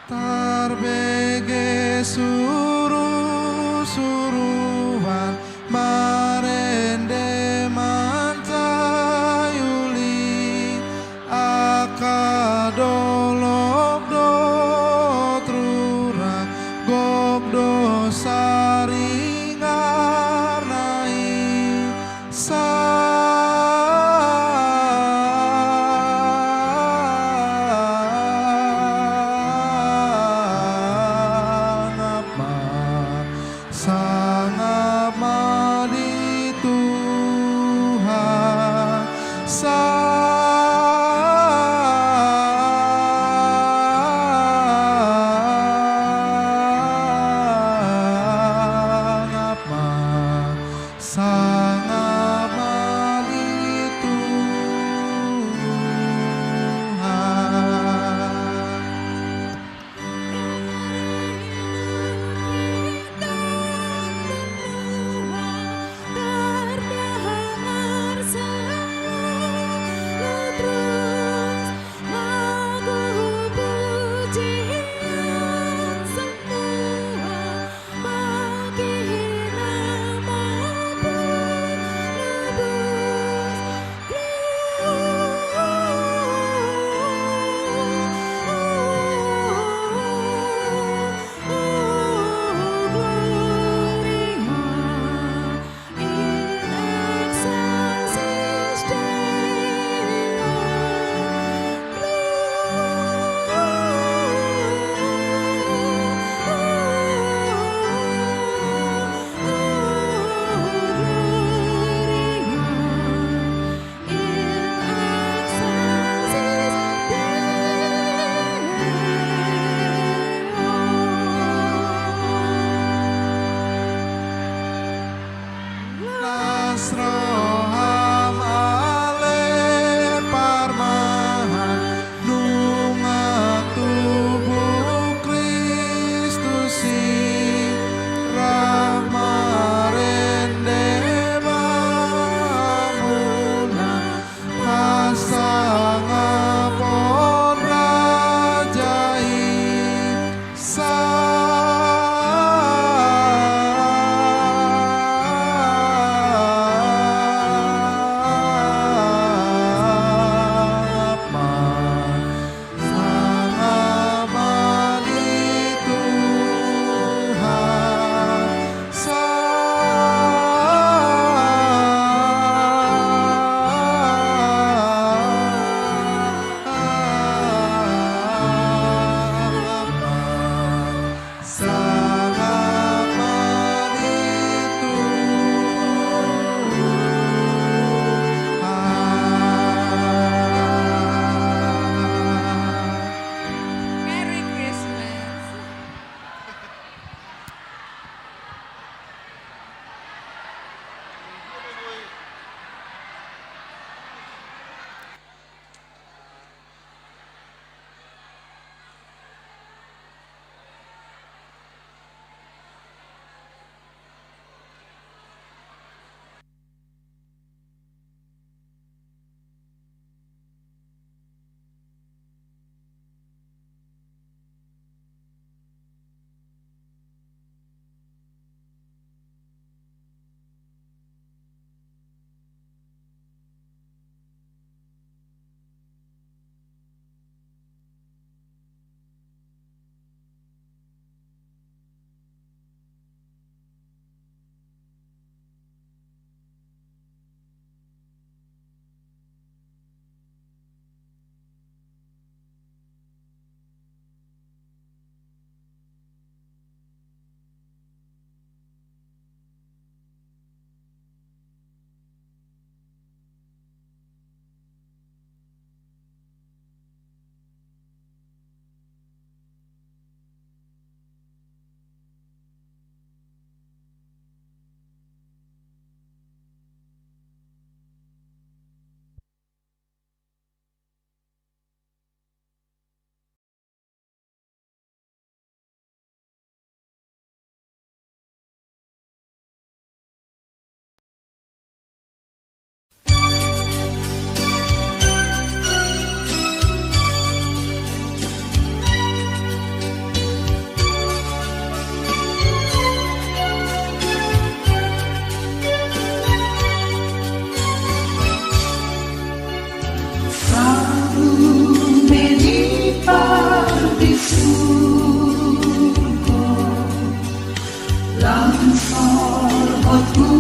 Tarbege suruhan marende mantayuli akadolok do trura gobdo saringarnai sangat madi Tuhan sangat madi Tuhan. potmu